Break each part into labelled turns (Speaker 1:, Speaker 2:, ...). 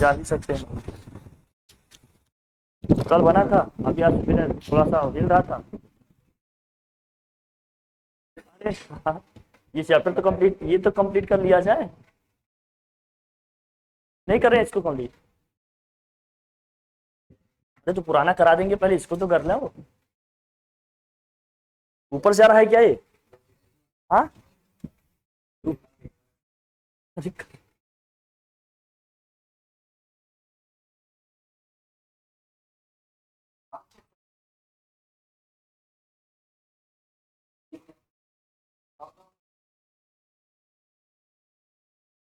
Speaker 1: जा भी सकते हैं। कल बना था, अभी आज फिर थोड़ा सा हिल रहा था। अरे हाँ, ये चैप्टर तो कंप्लीट, ये तो कंप्लीट कर लिया जाए। नहीं कर रहे हैं इसको कंप्लीट? अरे तो पुराना करा देंगे, पहले इसको तो कर लें। वो ऊपर से आ रहा है क्या ये? हाँ,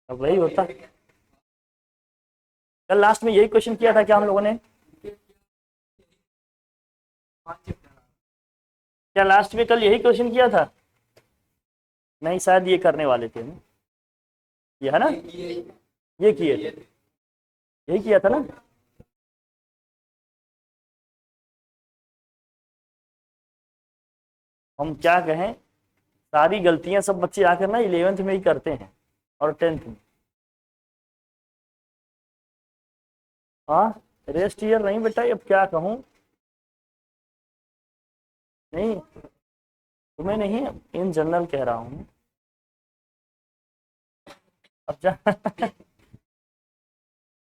Speaker 1: अब वही होता। कल लास्ट में यही क्वेश्चन किया था क्या हम लोगों ने? क्या लास्ट में कल यही क्वेश्चन किया था? नहीं, शायद ये करने वाले थे ना, ये है ना, ये किए थे, यही किया था ना। हम क्या कहें, सारी गलतियां सब बच्चे आकर ना 11th में ही करते हैं और 10th में। हाँ, रेस्ट ईयर नहीं बेटा, अब क्या कहूँ। नहीं, तुम्हें नहीं, इन जनरल कह रहा हूँ। अब जा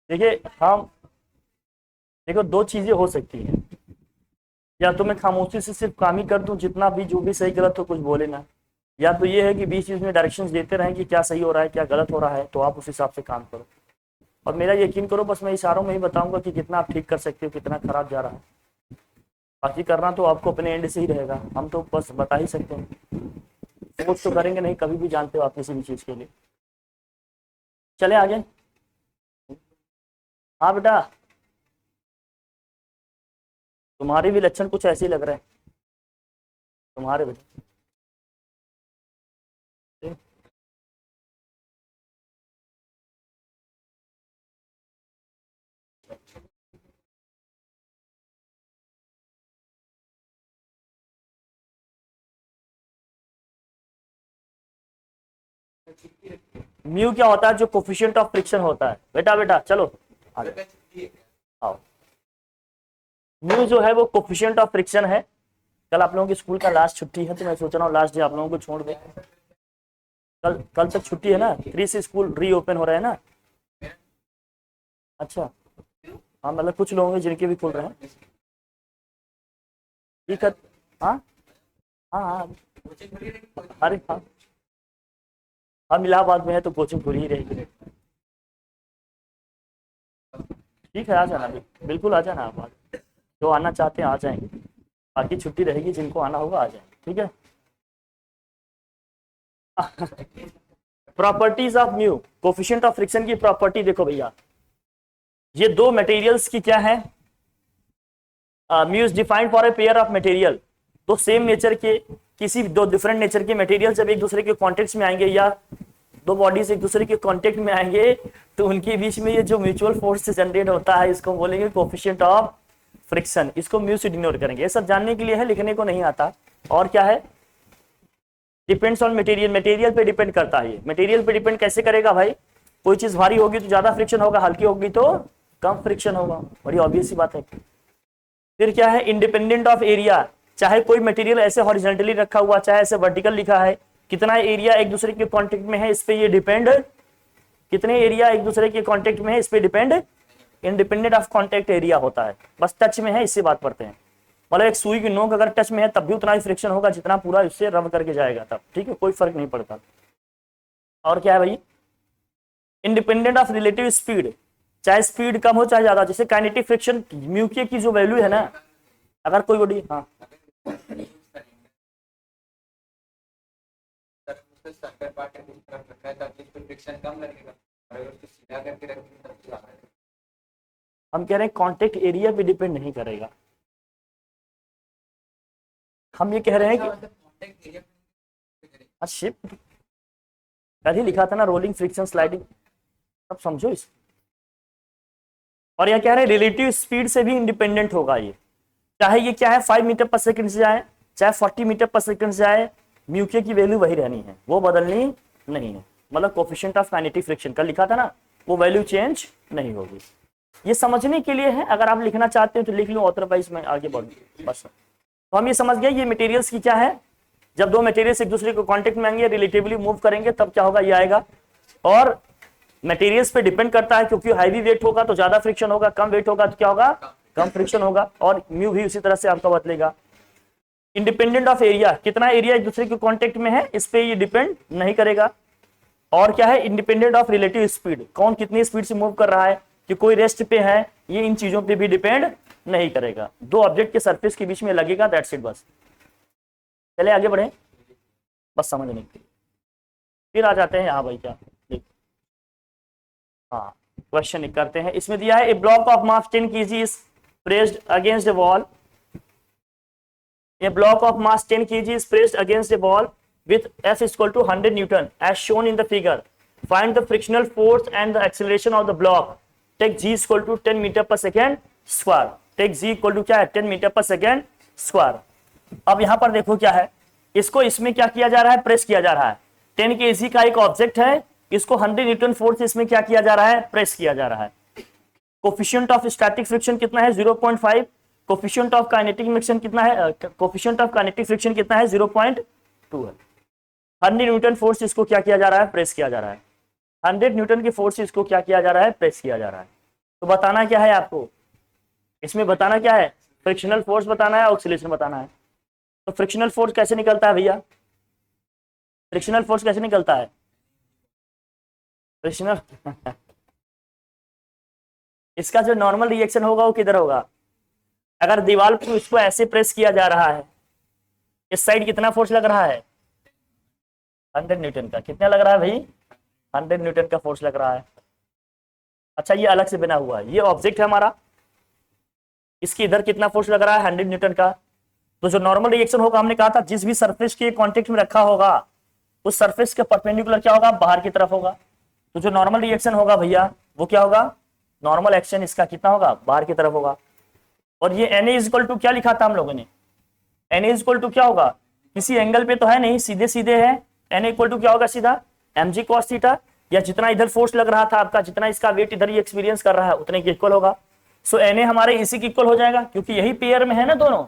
Speaker 1: देखिए हम, देखो दो चीजें हो सकती हैं, या तो मैं खामोशी से सिर्फ काम ही कर दूं, जितना भी जो भी सही गलत हो कुछ बोले ना, या तो ये है कि बीच बीच में डायरेक्शंस देते रहें कि क्या सही हो रहा है क्या गलत हो रहा है, तो आप उस हिसाब से काम करो। और मेरा यकीन करो, बस मैं इशारों में ही बताऊंगा कि कितना आप ठीक कर सकते हो, कितना खराब जा रहा है। बाकी करना तो आपको अपने एंड से ही रहेगा, हम तो बस बता ही सकते हैं। सोच तो करेंगे नहीं, कभी भी जानते हो आप किसी भी चीज़ के लिए। चले आगे। हाँ बेटा, तुम्हारे भी लक्षण कुछ ऐसे ही लग रहे हैं तुम्हारे बेटा। म्यू क्या होता है? जो कोफिशिएंट ऑफ फ्रिक्शन होता है। बेटा बेटा चलो आगे आओ। म्यू जो है वो कोफिशिएंट ऑफ फ्रिक्शन है। कल आप लोगों की स्कूल का लास्ट छुट्टी है, तो मैं सोच रहा हूँ लास्ट डे आप लोगों को छोड़ दे। कल कल तक छुट्टी है ना, 3 से स्कूल रीओपन हो रहे हैं ना। अच्छा, हाँ मतलब कुछ लोग हैं जिनके भी खुल रहे हैं। ठीक है। हाँ हाँ हाँ, अरे हाँ, हम इलाहाबाद में है तो कोचिंग खुली ही रहेगी। ठीक है, आ जाना बिल्कुल आ जाना आप, जो आना चाहते हैं आ जाएंगे, बाकी छुट्टी रहेगी, जिनको आना होगा आ जाएंगे। ठीक है। Properties of mu, coefficient of friction की प्रॉपर्टी देखो भैया, ये दो मटेरियल्स की क्या है, mu is defined for a pair of material. दो सेम नेचर के, किसी दो डिफरेंट नेचर के मटेरियल जब एक दूसरे के कॉन्टेक्ट में आएंगे, या दो बॉडीज एक दूसरे के कांटेक्ट में आएंगे, तो उनके बीच में ये जो म्यूचुअल फोर्स से जनरेट होता है, इसको बोलेंगे कोफिशिएंट ऑफ फ्रिक्शन। इसको म्यू से डिनोट करेंगे। ये सब जानने के लिए है, लिखने को नहीं आता। और क्या है, डिपेंड्स ऑन मटेरियल, मटेरियल पे डिपेंड करता है। ये मटेरियल पे डिपेंड कैसे करेगा भाई, कोई चीज भारी होगी तो ज्यादा फ्रिक्शन होगा, हल्की होगी तो कम फ्रिक्शन होगा, बड़ी ऑब्वियस सी बात है। फिर क्या है, इंडिपेंडेंट ऑफ एरिया, चाहे कोई मटेरियल ऐसे हॉरिजॉन्टली रखा हुआ, चाहे ऐसे वर्टिकल लिखा है, कितना एरिया एक दूसरे के कांटेक्ट में है इस पे ये डिपेंड, कितने एरिया एक दूसरे के कांटेक्ट में है इस पे depend, independent of contact area होता है। बस टच में है इससे बात करते हैं, मतलब एक सुई की नोक अगर टच में है तब भी उतना ही फ्रिक्शन होगा जितना पूरा इससे रब करके जाएगा तब। ठीक है, कोई फर्क नहीं पड़ता। और क्या है भाई, इंडिपेंडेंट ऑफ रिलेटिव स्पीड, चाहे स्पीड कम हो चाहे ज्यादा, जैसे काइनेटिक फ्रिक्शन म्यू की जो वैल्यू है ना, अगर कोई बॉडी, हाँ हम कह रहे हैं कांटेक्ट एरिया पे डिपेंड नहीं करेगा। हम ये कह रहे हैं कि शिफ्ट कल ही लिखा था ना, रोलिंग फ्रिक्शन स्लाइडिंग, अब समझो इस। और यह कह रहे हैं रिलेटिव स्पीड से भी इंडिपेंडेंट होगा ये, चाहे ये क्या है 5 मीटर पर सेकंड से जाए, चाहे 40 मीटर पर सेकंड से जाए, म्यू के की वैल्यू वही रहनी है, वो बदलनी नहीं है। मतलब कोफिशिएंट ऑफ काइनेटिक फ्रिक्शन कल लिखा था ना, वो वैल्यू चेंज नहीं होगी। ये समझने के लिए है, अगर आप लिखना चाहते हैं तो लिख लो, अदरवाइज मैं आगे बढ़ूँ बस। तो हम ये समझ गए ये मटेरियल्स की क्या है, जब दो मटेरियल्स एक दूसरे को कांटेक्ट में आएंगे, रिलेटिवली मूव करेंगे, तब क्या होगा, ये आएगा। और मटेरियल्स पे डिपेंड करता है, क्योंकि हैवी वेट होगा तो ज्यादा फ्रिक्शन होगा, कम वेट होगा तो क्या होगा, कम फ्रिक्शन होगा, और म्यू भी उसी तरह से आपका बदलेगा। इंडिपेंडेंट ऑफ एरिया, कितना एरिया एक दूसरे के कांटेक्ट में है इस पे ये डिपेंड नहीं करेगा। और क्या है, इंडिपेंडेंट ऑफ रिलेटिव स्पीड, कौन कितनी स्पीड से मूव कर रहा है, कि कोई रेस्ट पे है, ये इन चीजों पे भी डिपेंड नहीं करेगा। दो ऑब्जेक्ट के सरफेस के बीच में लगेगा, दैट्स इट बस। चले आगे बढ़े, बस समझने के लिए। फिर आ जाते हैं यहाँ भाई, क्या हाँ क्वेश्चन करते हैं। इसमें दिया है a block of mass 10 kg is pressed against the wall, a block of mass 10 kg is placed against a wall with F is equal to 100 Newton as shown in the figure. Find the frictional force and the acceleration of the block. Take G is equal to 10 meter per second square. Take G equal to क्या है, 10 meter per second square. अब यहाँ पर देखो क्या है, इसको इसमें क्या किया जा रहा है, प्रेस किया जा रहा है। 10 kg का एक ऑब्जेक्ट है, इसको 100 न्यूटन फोर्स इसमें क्या किया जा रहा है, प्रेस किया जा रहा है। कोफिशिएंट ऑफ स्टैटिक फ्रिक्शन कितना है, 0.5। कोफिशिएंट ऑफ काइनेटिक फ्रिक्शन कितना है, कोफिशिएंट ऑफ काइनेटिक फ्रिक्शन कितना है, 0.2 है। 100 न्यूटन फोर्स इसको क्या किया जा रहा है, प्रेस किया जा रहा है। 100 न्यूटन की फोर्स इसको क्या किया जा रहा है, प्रेस किया जा रहा है। तो बताना क्या है आपको, इसमें बताना क्या है, फ्रिक्शनल फोर्स बताना है, ऑक्सीलेशन बताना है। तो फ्रिक्शनल फोर्स कैसे निकलता है भैया, फ्रिक्शनल फोर्स कैसे निकलता है, फ्रिक्शनल इसका जो नॉर्मल रिएक्शन होगा वो किधर होगा, अगर दीवार को इसको ऐसे प्रेस किया जा रहा है, इस साइड कितना फोर्स लग रहा है, 100 न्यूटन का। कितना लग रहा है भाई, 100 न्यूटन का फोर्स लग रहा है। अच्छा ये अलग से बना हुआ है, ये ऑब्जेक्ट है हमारा, इसके इधर कितना फोर्स लग रहा है, 100 न्यूटन का। तो जो नॉर्मल रिएक्शन होगा, हमने कहा था जिस भी सरफेस के कांटेक्ट में रखा होगा उस सरफेस के परपेंडिकुलर क्या होगा, बाहर की तरफ होगा। तो जो नॉर्मल रिएक्शन होगा भैया वो क्या होगा, नॉर्मल एक्शन इसका कितना होगा, बाहर की तरफ होगा। और ये Na इज इक्वल टू क्या लिखा था हम लोगों ने, Na इज इक्वल टू क्या होगा, किसी एंगल पे तो है नहीं, सीधे सीधे है। Na इक्वल टू क्या होगा, सीधा mg cos थीटा, या जितना इधर फोर्स लग रहा था आपका, जितना इसका वेट इधर ही एक्सपीरियंस कर रहा है उतने के इक्वल होगा। सो Na हमारे इसी के इक्वल हो जाएगा, क्योंकि यही पेयर में है ना दोनों।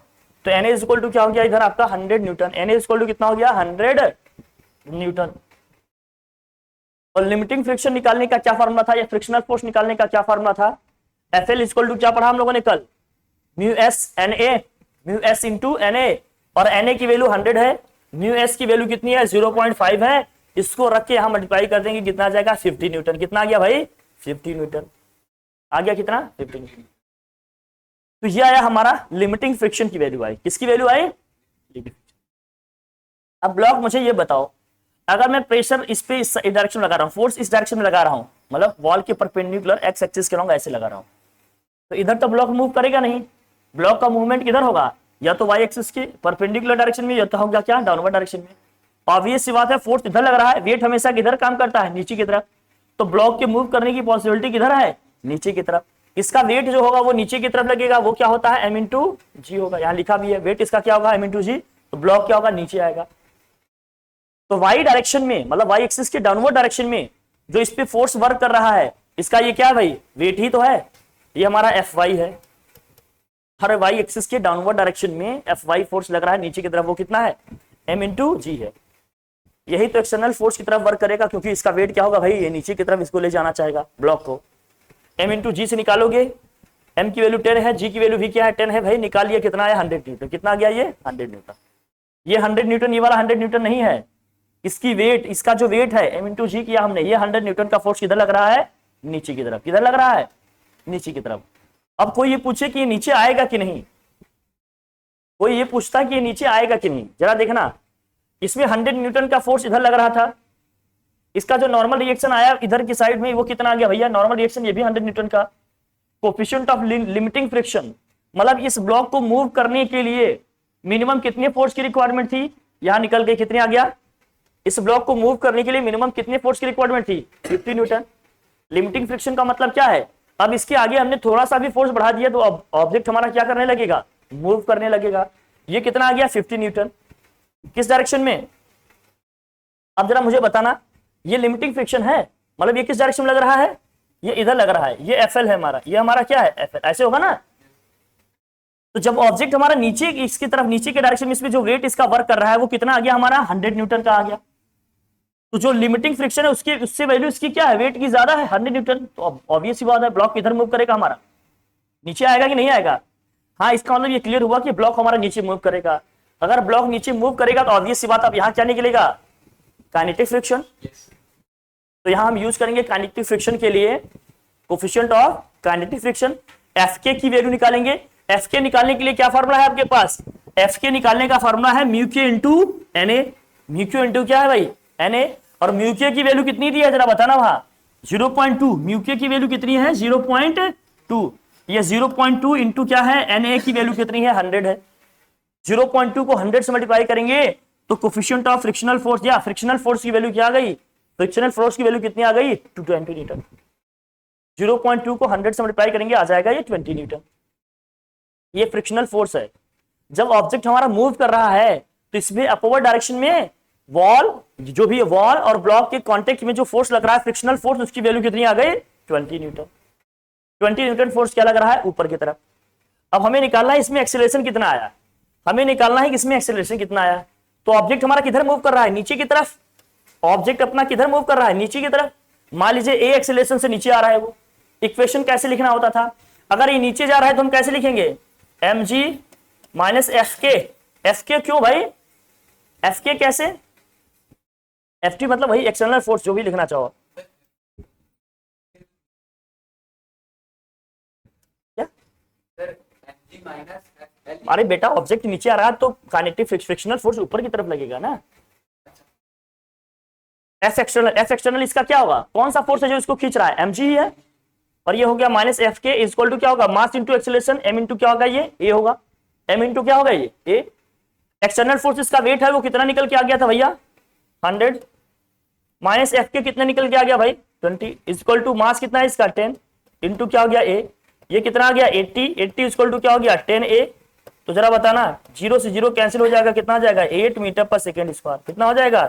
Speaker 1: तो Na इज इक्वल टू क्या हो गया इधर आपका 100 newton, Na is equal to कितना हो गया, 100 न्यूटन। और लिमिटिंग फ्रिक्शन निकालने का क्या फार्मूला था, या फ्रिक्शनल फोर्स निकालने का क्या फार्मूला था, FL इज इक्वल टू क्या पढ़ा हम लोगों ने कल, mu S Na, mu S into Na। और Na की वैल्यू 100 है, म्यू एस की वैल्यू कितनी है, 0.5 है। इसको रख के यहां मल्टीप्लाई कर देंगे, कितना आ जाएगा, 50 न्यूटन। कितना आ गया भाई, 50 न्यूटन आ गया, कितना, 50 न्यूटन। तो ये आया हमारा लिमिटिंग फ्रिक्शन की वैल्यू आई, किसकी वैल्यू आई, अब ब्लॉक मुझे ये बताओ, अगर मैं प्रेशर इस पे इस डायरेक्शन में लगा रहा हूँ, फोर्स इस डायरेक्शन में लगा रहा हूँ, मतलब वॉल के परपेंडिकुलर एक्स एक्सिस के लॉन्ग ऐसे लगा रहा हूँ, तो इधर तो ब्लॉक मूव करेगा नहीं। ब्लॉक का मूवमेंट किधर होगा, या तो वाई एक्सिस के परपेंडिकुलर डायरेक्शन में, या तो होगा क्या, डाउनवर्ड डायरेक्शन में। ऑब्वियस सी बात है, फोर्स इधर लग रहा है, वेट हमेशा किधर काम करता है, नीचे की तरफ। तो ब्लॉक के मूव करने की पॉसिबिलिटी किधर है, नीचे की तरफ। इसका वेट जो होगा वो नीचे की तरफ लगेगा, वो क्या होता है, m इंटू जी होगा। यहाँ लिखा भी है वेट इसका क्या होगा, m इंटू जी। तो ब्लॉक क्या होगा, नीचे आएगा। तो वाई डायरेक्शन में, मतलब वाई एक्सिस के डाउनवर्ड डायरेक्शन में जो इस पे फोर्स वर्क कर रहा है, इसका ये क्या है भाई, वेट ही तो है। ये हमारा Fy है, हर वाई एक्सिस के डाउनवर्ड डायरेक्शन में Fy फोर्स लग रहा है नीचे की तरफ, वो कितना है, m इंटू जी है। यही तो एक्सटर्नल फोर्स की तरफ वर्क करेगा, क्योंकि इसका वेट क्या होगा भाई, ये नीचे की तरफ इसको ले जाना चाहेगा ब्लॉक को। m इंटू जी से निकालोगे, m की वैल्यू 10 है, g की वैल्यू भी क्या है, 10 है भाई, निकाल लिया, कितना है, 100 न्यूटन। कितना आ गया ये, 100 न्यूटन। ये 100 न्यूटन, ये वाला 100 न्यूटन नहीं है, इसकी वेट, इसका जो वेट है m इंटू जी किया हमने, ये 100 न्यूटन का फोर्स किधर लग रहा है, नीचे की तरफ। किधर लग रहा है, नीचे की तरफ। अब कोई ये पूछे कि ये नीचे आएगा कि नहीं, कोई ये पूछता कि ये नीचे आएगा कि नहीं, जरा देखना, इसमें 100 न्यूटन का फोर्स इधर लग रहा था, इसका जो नॉर्मल रिएक्शन आया इधर की साइड में, वो कितना आ गया भैया, नॉर्मल रिएक्शन ये भी 100 न्यूटन का। कोफिशिएंट ऑफ लिमिटिंग फ्रिक्शन, मतलब इस ब्लॉक को मूव करने के लिए मिनिमम कितने फोर्स की रिक्वायरमेंट थी, यहां निकल के कितने आ गया, इस ब्लॉक को मूव करने के लिए मिनिमम कितने फोर्स की रिक्वायरमेंट थी, 50 न्यूटन। लिमिटिंग फ्रिक्शन का मतलब क्या है, अब इसके आगे हमने थोड़ा सा भी फोर्स बढ़ा दिया तो अब ऑब्जेक्ट हमारा क्या करने लगेगा, मूव करने लगेगा। ये कितना आ गया, 50 न्यूटन। किस डायरेक्शन में, अब जरा मुझे बताना, ये लिमिटिंग फ्रिक्शन है, मतलब ये किस डायरेक्शन में लग रहा है, ये इधर लग रहा है, ये FL है हमारा, ये हमारा क्या है FL, ऐसे होगा ना। तो जब ऑब्जेक्ट हमारा नीचे इसकी तरफ, नीचे के डायरेक्शन में, इसमें जो वेट इसका वर्क कर रहा है वो कितना आ गया हमारा 100 न्यूटन का आ गया। तो जो लिमिटिंग फ्रिक्शन है उसकी, उससे वैल्यू इसकी क्या है, वेट की ज्यादा है 100 न्यूटन। तो ऑब्वियस ही बात है ब्लॉक किधर मूव करेगा हमारा, नीचे आएगा कि नहीं आएगा। हाँ, इसका मतलब ये क्लियर हुआ कि ब्लॉक हमारा नीचे मूव करेगा। अगर ब्लॉक नीचे मूव करेगा तो ऑब्वियस सी बात, अब यहाँ क्या निकलेगा, काइनेटिक फ्रिक्शन। तो यहाँ हम यूज करेंगे काइनेटिक फ्रिक्शन के लिए coefficient of kinetic friction, Fk की वैल्यू निकालेंगे। Fk निकालने के लिए क्या फॉर्मूला है आपके पास, Fk निकालने का फॉर्मूला है म्यू के इंटू Na। म्यू के इंटू क्या है भाई, Na। और म्यू के की वैल्यू कितनी दी है जरा बताना वहां, 0.2। म्यू के की वैल्यू कितनी है 0.2। ये 0.2 इंटू क्या है, Na की वैल्यू कितनी है 100 है। 0.2 को 100 से मल्टीप्लाई करेंगे तो कोफिशिएंट ऑफ फ्रिक्शनल फोर्स या फ्रिक्शनल फोर्स की वैल्यू क्या आ गई, फ्रिक्शनल फोर्स की वैल्यू कितनी आ गई 220 न्यूटन। 0.2 को 100 से मल्टीप्लाई करेंगे आ जाएगा ये 20 न्यूटन। ये फ्रिक्शनल फोर्स है। जब ऑब्जेक्ट हमारा मूव कर रहा है तो इसमें अपवर्ड डायरेक्शन में वॉल, जो भी वॉल और ब्लॉक के कांटेक्ट में जो फोर्स लग रहा है फ्रिक्शनल फोर्स, उसकी वैल्यू कितनी आ गई 20 न्यूटन। 20 न्यूटन फोर्स क्या लग रहा है ऊपर की तरफ। अब हमें निकालना है इसमें एक्सेलरेशन कितना आया, हमें निकालना है कि इसमें एक्सेलरेशन कितना आया। तो ऑब्जेक्ट हमारा किधर मूव कर रहा है, नीचे की तरफ। ऑब्जेक्ट अपना किधर मूव कर रहा है, नीचे की तरफ। मान लीजिए ए एक्सेलरेशन से नीचे आ रहा है वो। इक्वेशन कैसे लिखना होता था, अगर ये नीचे जा रहा है तो हम कैसे लिखेंगे, mg माइनस Fk। Fk क्यों भाई, Fk कैसे, Ft मतलब वही एक्सटर्नल फोर्स, जो भी लिखना चाहो। क्या अरे बेटा, ऑब्जेक्ट नीचे आ रहा है तो काइनेटिक फ्रिक्शनल फोर्स ऊपर की तरफ लगेगा ना। F एक्सटर्नल इसका क्या होगा, कौन सा फोर्स है जो इसको खींच रहा है, mg ही है। और ये हो गया माइनस Fk इक्वल टू क्या होगा, mass into acceleration, m into क्या होगा ये a होगा, m इंटू क्या होगा ये a। एक्सटर्नल फोर्स इसका वेट है वो कितना निकल के आ गया था भैया 100, माइनस Fk कितना निकल के आ गया भाई 20, इक्वल टू मास कितना है इसका 10 इंटू क्या हो गया a, ये कितना आ गया 80, 80 इक्वल टू क्या हो गया 10a। तो जरा बताना, 0 से 0 कैंसिल हो जाएगा, कितना आ जाएगा 8 मीटर पर सेकेंड स्क्वायर। कितना हो जाएगा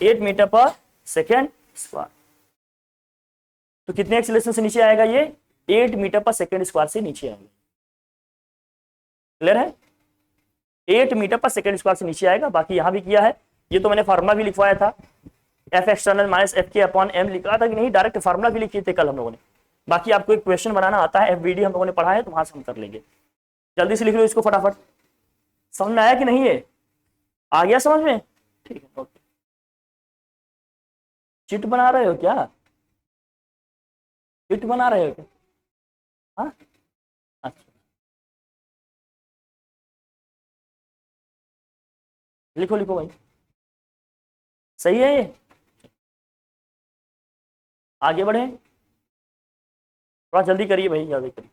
Speaker 1: 8 मीटर पर सेकेंड स्क्वायर। तो कितने एक्सेलरेशन से नीचे आएगा ये 8 मीटर पर सेकेंड स्क्वायर से नीचे आएगा। क्लियर है, 8 मीटर पर सेकेंड स्क्वायर से नीचे आएगा। बाकी यहां भी किया है, ये तो मैंने फार्मूला भी लिखवाया था, F external minus Fk upon m लिखा था कि नहीं, डायरेक्ट फार्मूला भी लिखे थे कल हम लोगों ने। बाकी आपको एक क्वेश्चन बनाना आता है, FBD हम लोगों ने पढ़ा है तो वहां से हम कर लेंगे। जल्दी से लिख लो इसको फटाफट। समझ में आया कि नहीं, है आ गया समझ में, ठीक है ओके। चिट बना रहे हो क्या, चिट बना रहे हो क्या, हाँ अच्छा लिखो लिखो भाई, सही है ये। आगे बढ़े, थोड़ा जल्दी करिए भाई, जल्दी करिए।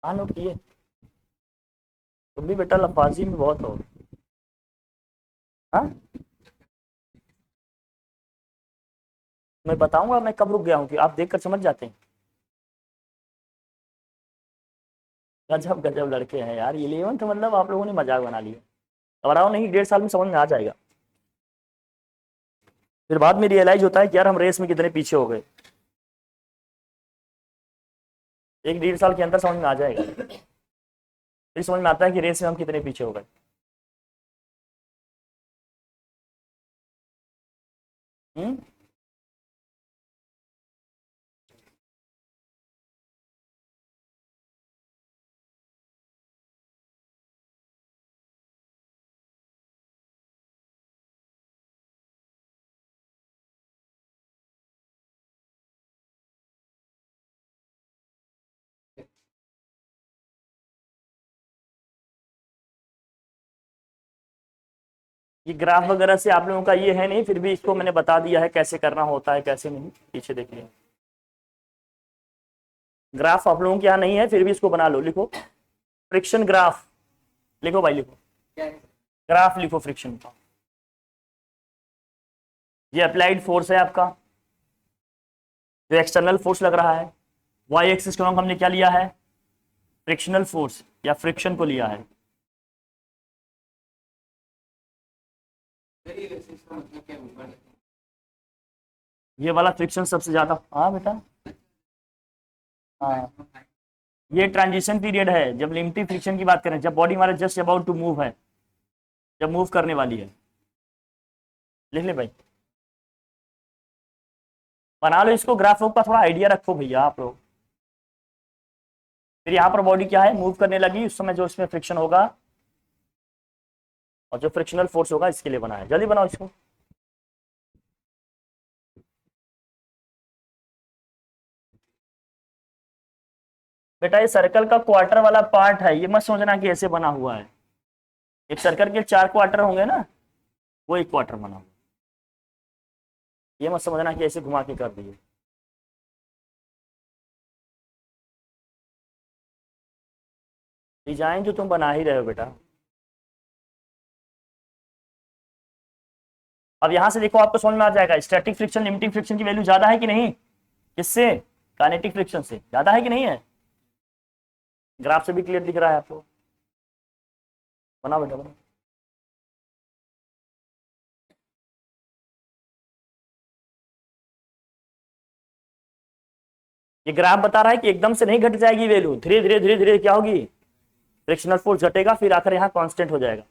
Speaker 1: हाँ नोट किए, तुम भी बेटा लफाजी में बहुत हो। हाँ मैं बताऊंगा मैं कब रुक गया हूँ कि आप देखकर समझ जाते हैं। गजब गजब लड़के हैं यार, 11th मतलब आप लोगों ने मजाक बना लिया। घबराओ नहीं, 1.5 साल में समझ में आ जाएगा। फिर बाद में रियलाइज होता है कि यार हम रेस में कितने पीछे हो गए। 1-1.5 साल के अंदर समझ में आ जाएगा, फिर समझ में आता है कि रेस में हम कितने पीछे हो गए। ये ग्राफ वगैरह से आप लोगों का ये है नहीं, फिर भी इसको मैंने बता दिया है कैसे करना होता है कैसे नहीं, पीछे देख लिया। ग्राफ आप लोगों के यहाँ नहीं है, फिर भी इसको बना लो, लिखो फ्रिक्शन ग्राफ, लिखो भाई लिखो, ग्राफ लिखो फ्रिक्शन का। ये अप्लाइड फोर्स है आपका, जो एक्सटर्नल फोर्स लग रहा है। वाई एक्सिस को हमने क्या लिया है, फ्रिक्शनल फोर्स या फ्रिक्शन को लिया है। ये वाला फ्रिक्शन सबसे ज्यादा, हाँ बेटा हाँ, ये ट्रांजिशन पीरियड है जब लिमिटिंग फ्रिक्शन की बात करें, जब बॉडी हमारा जस्ट अबाउट टू मूव है, जब मूव करने वाली है। लिख ले भाई, बना लो इसको, ग्राफ का थोड़ा आइडिया रखो भैया आप लोग। फिर यहाँ पर बॉडी क्या है, मूव करने लगी, उस समय जो इसमें फ्रिक्शन होगा और जो फ्रिक्शनल फोर्स होगा इसके लिए बना है। जल्दी बनाओ इसको। बेटा ये सर्कल का क्वार्टर वाला पार्ट है, ये मत समझना कि ऐसे बना हुआ है। एक सर्कल के 4 क्वार्टर होंगे ना, वो एक क्वार्टर बना हुआ, ये मत समझना कि ऐसे घुमा के कर दिए। डिजाइन जो तुम बना ही रहे हो बेटा। अब यहां से देखो, आपको समझ में आ जाएगा स्टैटिक फ्रिक्शन लिमिटिंग फ्रिक्शन की वैल्यू ज्यादा है कि नहीं, किससे, काइनेटिक फ्रिक्शन से ज्यादा है कि नहीं है। ग्राफ से भी क्लियर दिख रहा है आपको। बना बेटा बना। ये ग्राफ बता रहा है कि एकदम से नहीं घट जाएगी वैल्यू, धीरे धीरे धीरे धीरे क्या होगी, फ्रिक्शनल फोर्स घटेगा, फिर आकर यहाँ कांस्टेंट हो जाएगा।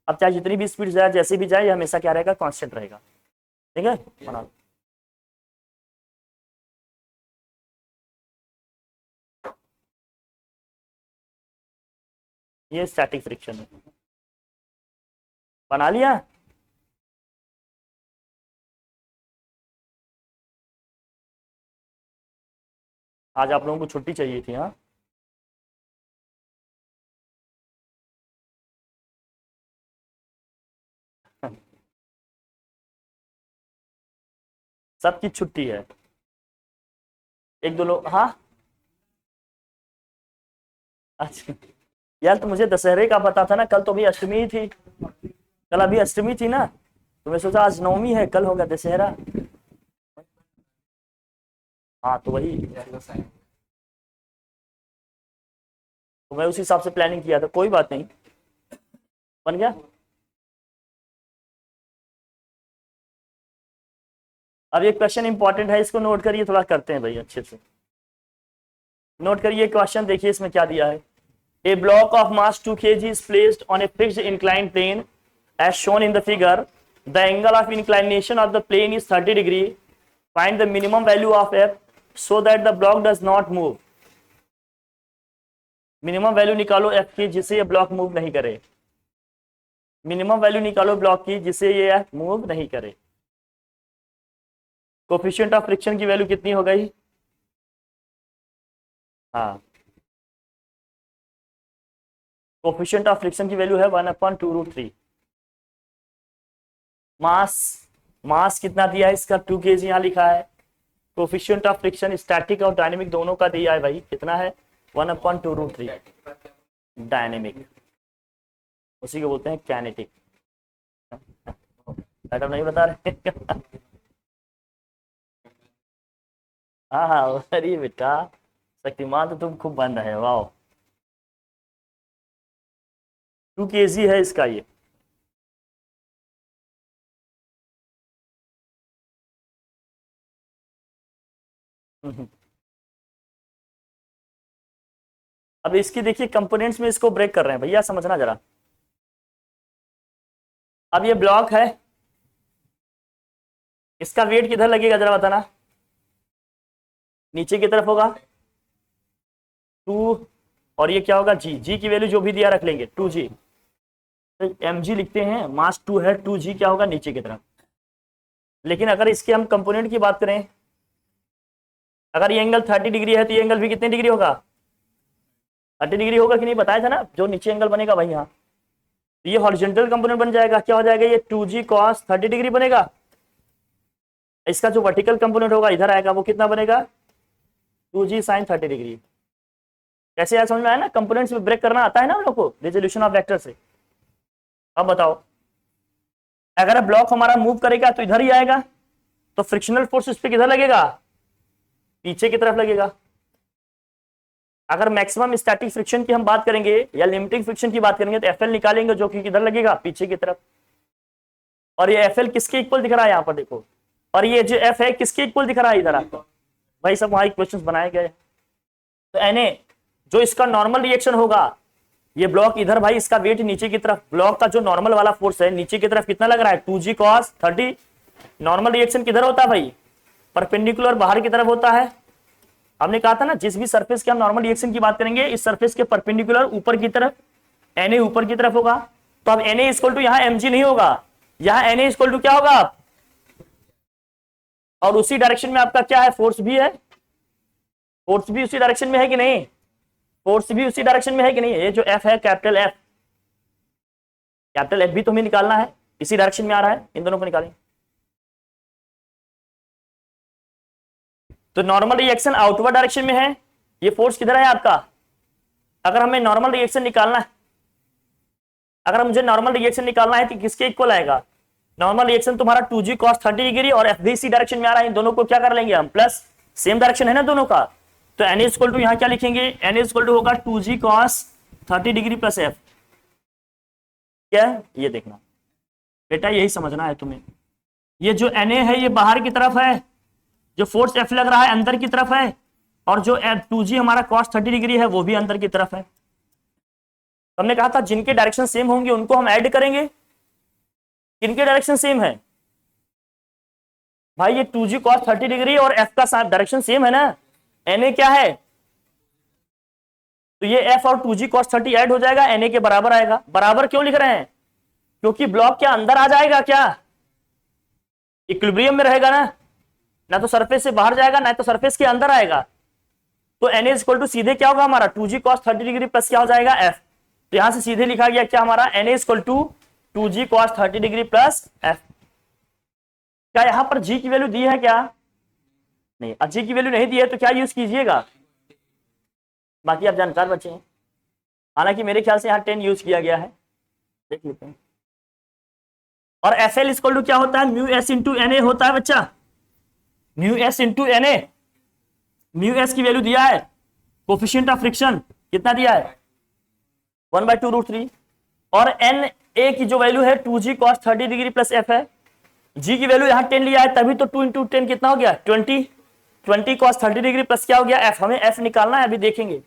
Speaker 1: अब चाहे जितनी भी स्पीड जाए, जैसे भी जाए, ये हमेशा क्या रहेगा, कांस्टेंट रहेगा। ठीक है, बना लो। ये स्टैटिक फ्रिक्शन है, बना लिया। आज आप लोगों को छुट्टी चाहिए थी, हाँ। सबकी छुट्टी है, एक दो लोग, हाँ। अच्छा यार, तो मुझे दशहरे का पता था ना, कल तो अभी अष्टमी ही थी, कल अभी अष्टमी थी ना, तो मैं सोचा आज नवमी है, कल होगा दशहरा। हाँ तो वही, तो मैं उस हिसाब से प्लानिंग किया था, कोई बात नहीं, बन गया। अब ये क्वेश्चन इंपॉर्टेंट है, इसको नोट करिए, थोड़ा करते हैं भाई अच्छे से। नोट करिए क्वेश्चन, देखिए इसमें क्या दिया है। A block of mass 2 kg is placed on a fixed inclined plane as shown in the figure. The angle of inclination of the plane is 30 degree. Find the minimum value of f so that the block does not move. Minimum value निकालो f की जिससे ये block move नहीं करे। Minimum value निकालो block की जिससे ये मूव नहीं करे। कोफिशिएंट ऑफ फ्रिक्शन की वैल्यू कितनी हो गई, हाँ, कोफिशिएंट ऑफ फ्रिक्शन की वैल्यू है 1/2√3। मास, मास कितना दिया है इसका, 2 kg यहाँ लिखा है। कोफिशिएंट ऑफ फ्रिक्शन स्टैटिक और डायनेमिक दोनों का दिया है भाई, कितना है 1/2√3। डायनेमिक उसी को बोलते हैं कैनेटिक। मैडम नहीं बता रहे। हाँ हाँ, अरे बेटा शक्तिमान तो तुम खूब बन रहे हो, वाओ। 2 kg है इसका ये। अब इसकी देखिए कंपोनेंट्स में इसको ब्रेक कर रहे हैं भैया, समझना जरा। अब ये ब्लॉक है, इसका वेट किधर लगेगा जरा बताना, नीचे की तरफ होगा 2, और ये क्या होगा जी, जी की वैल्यू जो भी दिया रख लेंगे 2g, तो mg लिखते हैं, मास 2 है, 2g क्या होगा नीचे की तरफ। लेकिन अगर इसके हम कंपोनेंट की बात करें, अगर ये एंगल 30 डिग्री है तो ये एंगल भी कितने डिग्री होगा, 30 डिग्री होगा कि नहीं, बताया था ना, जो नीचे एंगल बनेगा भाई यहाँ, तो ये हॉरिजॉन्टल कंपोनेंट बन जाएगा, क्या हो जाएगा, ये 2g cos 30 डिग्री बनेगा। इसका जो वर्टिकल कंपोनेंट होगा इधर आएगा, वो कितना बनेगा 2g sin 30 डिग्री। कैसे यार, समझ में आया ना, कंपोनेंट्स में ब्रेक करना आता है ना हम लोग को रेजोल्यूशन ऑफ वेक्टर से। अब बताओ, अगर ब्लॉक हमारा मूव करेगा तो इधर ही आएगा, तो फ्रिक्शनल फोर्स इस पे किधर लगेगा, पीछे की तरफ लगेगा। अगर मैक्सिमम स्टैटिक फ्रिक्शन की हम बात करेंगे या लिमिटिंग फ्रिक्शन की बात करेंगे तो एफएल निकालेंगे, जो कि किधर लगेगा, पीछे की तरफ। और ये एफएल किसके इक्वल दिख रहा है यहाँ पर देखो, और ये जो एफ है किसके इक्वल दिख रहा है इधर आपको, भाई सब वहां क्वेश्चन बनाए गए। तो Na जो इसका नॉर्मल रिएक्शन होगा, ये ब्लॉक इधर भाई इसका वेट नीचे की तरफ, ब्लॉक का जो नॉर्मल वाला फोर्स है नीचे की तरफ कितना लग रहा है 2g cos 30। नॉर्मल रिएक्शन किधर होता है भाई, परपेंडिकुलर बाहर की तरफ होता है। हमने कहा था ना जिस भी सरफेस के हम नॉर्मल रिएक्शन की बात करेंगे इस सरफेस के परपेंडिकुलर ऊपर की तरफ Na ऊपर की तरफ होगा। तो अब Na इक्वल टू यहाँ mg नहीं होगा, यहाँ Na इक्वल टू क्या होगा आप, और उसी डायरेक्शन में आपका क्या है फोर्स भी है, फोर्स भी उसी डायरेक्शन में है कि नहीं, फोर्स भी उसी डायरेक्शन में है कि नहीं। ये जो F है कैपिटल F भी तो हमें निकालना है, इसी डायरेक्शन में आ रहा है, इन दोनों को निकालें। तो नॉर्मल रिएक्शन आउटवर्ड डायरेक्शन में है, ये फोर्स किधर है आपका। अगर हमें नॉर्मल रिएक्शन निकालना है, अगर मुझे नॉर्मल रिएक्शन निकालना है तो किसके इक्वल आएगा, नॉर्मल रिएक्शन तुम्हारा 2g cos 30 डिग्री और F भी इसी डायरेक्शन में आ रहा है, इन दोनों को क्या कर लेंगे हम प्लस, सेम डायरेक्शन है ना दोनों का। तो Na इक्वल टू यहाँ क्या लिखेंगे, Na इक्वल टू होगा 2g cos 30 degree plus F। क्या ये देखना बेटा, यही समझना है तुम्हें। ये जो Na है ये बाहर की तरफ है, जो फोर्स F लग रहा है अंदर की तरफ है, और जो 2g हमारा cos 30 डिग्री है वो भी अंदर की तरफ है। हमने कहा था जिनके डायरेक्शन सेम होंगे उनको हम ऐड करेंगे, किनके डायरेक्शन सेम है भाई, ये 2g cos 30 डिग्री और F का डायरेक्शन सेम है ना, Na क्या है, तो ये F और 2g cos 30 ऐड हो जाएगा, Na के बराबर आएगा। बराबर क्यों लिख रहे हैं, क्योंकि ब्लॉक के अंदर आ जाएगा, क्या इक्विलिब्रियम में रहेगा ना तो सरफेस से बाहर जाएगा ना तो सरफेस के अंदर आएगा। तो Na इक्वल टू सीधे क्या होगा हमारा 2g cos 30 डिग्री प्लस क्या हो जाएगा F। तो यहां से सीधे लिखा गया क्या हमारा Na equal to 2g cos 30 degree plus F। क्या यहां पर g की वैल्यू दी है क्या, नहीं, g की वैल्यू नहीं दी है तो क्या यूज कीजिएगा, बाकी आप जानकार बच्चे हैं, हालांकि मेरे ख्याल से यहाँ 10 यूज किया गया है, देख लेते हैं। और FL इक्वल टू क्या होता है, म्यू एस इंटू Na होता है बच्चा, mu S into Na, mu S की वैल्यू दिया है, कोफिशिएंट ऑफ फ्रिक्शन कितना दिया है 1/2√3, और Na की जो वैल्यू है 2g cos 30 degree plus F है, g की वैल्यू यहाँ 10 लिया है तभी तो 2 इंटू 10 कितना हो गया 20 cos 30 डिग्री प्लस क्या हो गया F, हमें F निकालना है अभी देखेंगे,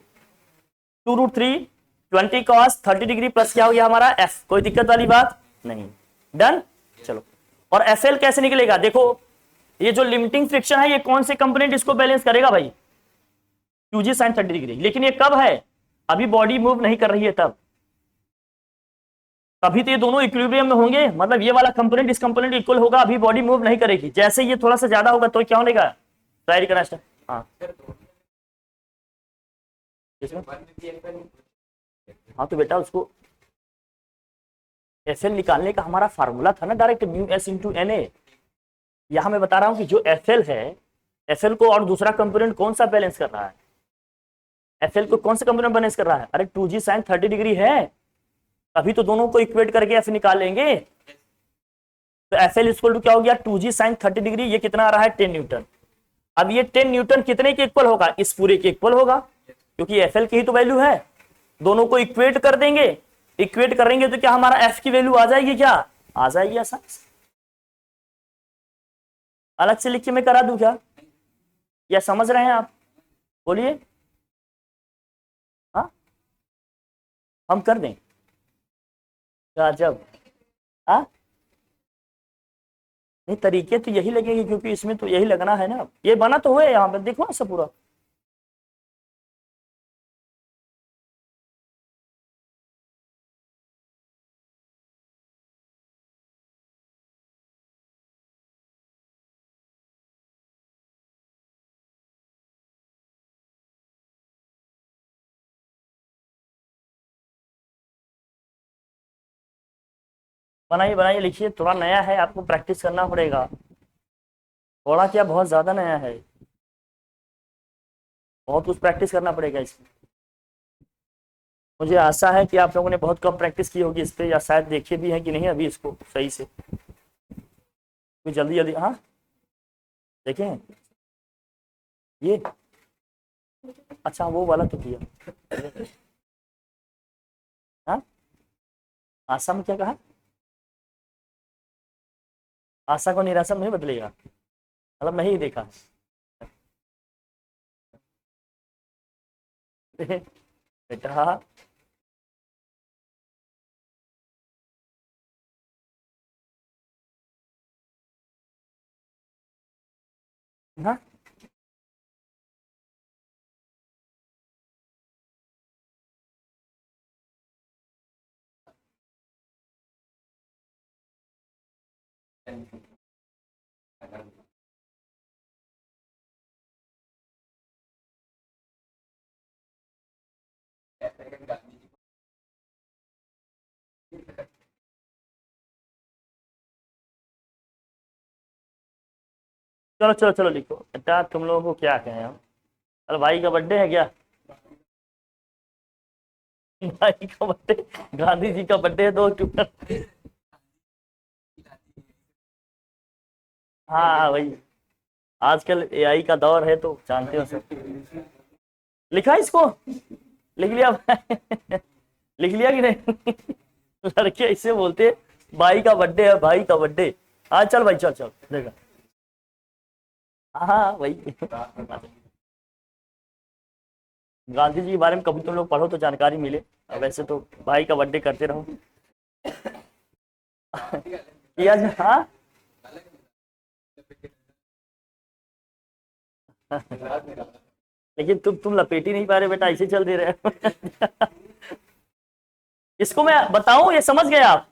Speaker 1: 2√3 20 cos 30 डिग्री प्लस क्या हो गया हमारा F, कोई दिक्कत वाली बात नहीं, डन। चलो, और FL कैसे निकलेगा, देखो ये जो लिमिटिंग फ्रिक्शन है ये कौन से कंपोनेंट इसको बैलेंस करेगा भाई, 2g sin 30 डिग्री, लेकिन ये कब है, अभी बॉडी मूव नहीं कर रही है तभी तो ये दोनों इक्विलिब्रियम में होंगे, मतलब ये वाला कंपोनेंट इस कंपोनेंट इक्वल होगा, अभी बॉडी मूव नहीं करेगी, जैसे ये थोड़ा सा ज्यादा होगा तो क्या होगा, ट्राई करना स्टार्ट। हाँ हाँ, तो बेटा उसको एफएल निकालने का हमारा फार्मूला था ना direct mu S into Na, यहां मैं बता रहा हूं कि जो एफएल है, एफएल को और दूसरा कंपोनेंट कौन सा बैलेंस कर रहा है, एफएल को कौन सा कंपोनेंट बैलेंस कर रहा है, अरे 2g sin 30 डिग्री है, अभी तो दोनों को इक्वेट करके एफ निकाल लेंगे। तो एफएल इक्वल टू क्या हो गया 2g sin 30 डिग्री, ये कितना आ रहा है 10 न्यूटन। अब ये 10 न्यूटन कितने के इक्वल होगा, इस पूरे के इक्वल होगा, क्योंकि एफएल की ही तो वैल्यू है, दोनों को इक्वेट कर देंगे, इक्वेट करेंगे तो क्या हमारा एफ की वैल्यू आ जाएगी, क्या आ जाएगी, ऐसा अलग से लिख के मैं करा दूं क्या, या समझ रहे हैं आप, बोलिए। हाँ हम कर दें जब, हाँ नहीं तरीके तो यही लगेंगे क्योंकि इसमें तो यही लगना है ना, ये बना तो हुआ यहाँ पे देखो ना सब पूरा, बनाइए बनाइए लिखिए, थोड़ा नया है आपको प्रैक्टिस करना पड़ेगा, थोड़ा क्या बहुत ज्यादा नया है, बहुत कुछ प्रैक्टिस करना पड़ेगा इसमें। मुझे आशा है कि आप लोगों ने बहुत कम प्रैक्टिस की होगी इस पे, या शायद देखे भी है कि नहीं अभी इसको सही से, कोई जल्दी जल्दी, हाँ देखें ये, अच्छा वो वाला तो किया, हाँ आशा में क्या कहा, आशा को निराशा में नहीं बदलेगा, मतलब नहीं देखा। बेटा हाँ चलो चलो चलो लिखो बेटा, तुम लोगों को क्या कहें हम। अरे भाई का बर्थडे है क्या? भाई का बर्थडे, गांधी जी का बर्थडे है 2 अक्टूबर। हाँ भाई, आजकल एआई का दौर है तो जानते हो सब। लिखा इसको, लिख लिया। लिख लिया कि नहीं? लड़के ऐसे बोलते, भाई का बर्थडे है, भाई का बर्थडे। हाँ चल भाई, चल चल देखा। हाँ भाई, गांधी जी के बारे में कभी तुम लोग पढ़ो तो जानकारी मिले। वैसे तो भाई का बर्थडे करते रहो। किया हाँ। लेकिन तुम लपेट ही नहीं पा रहे बेटा, ऐसे चल दे रहे हो। इसको मैं बताऊं, ये समझ गए आप?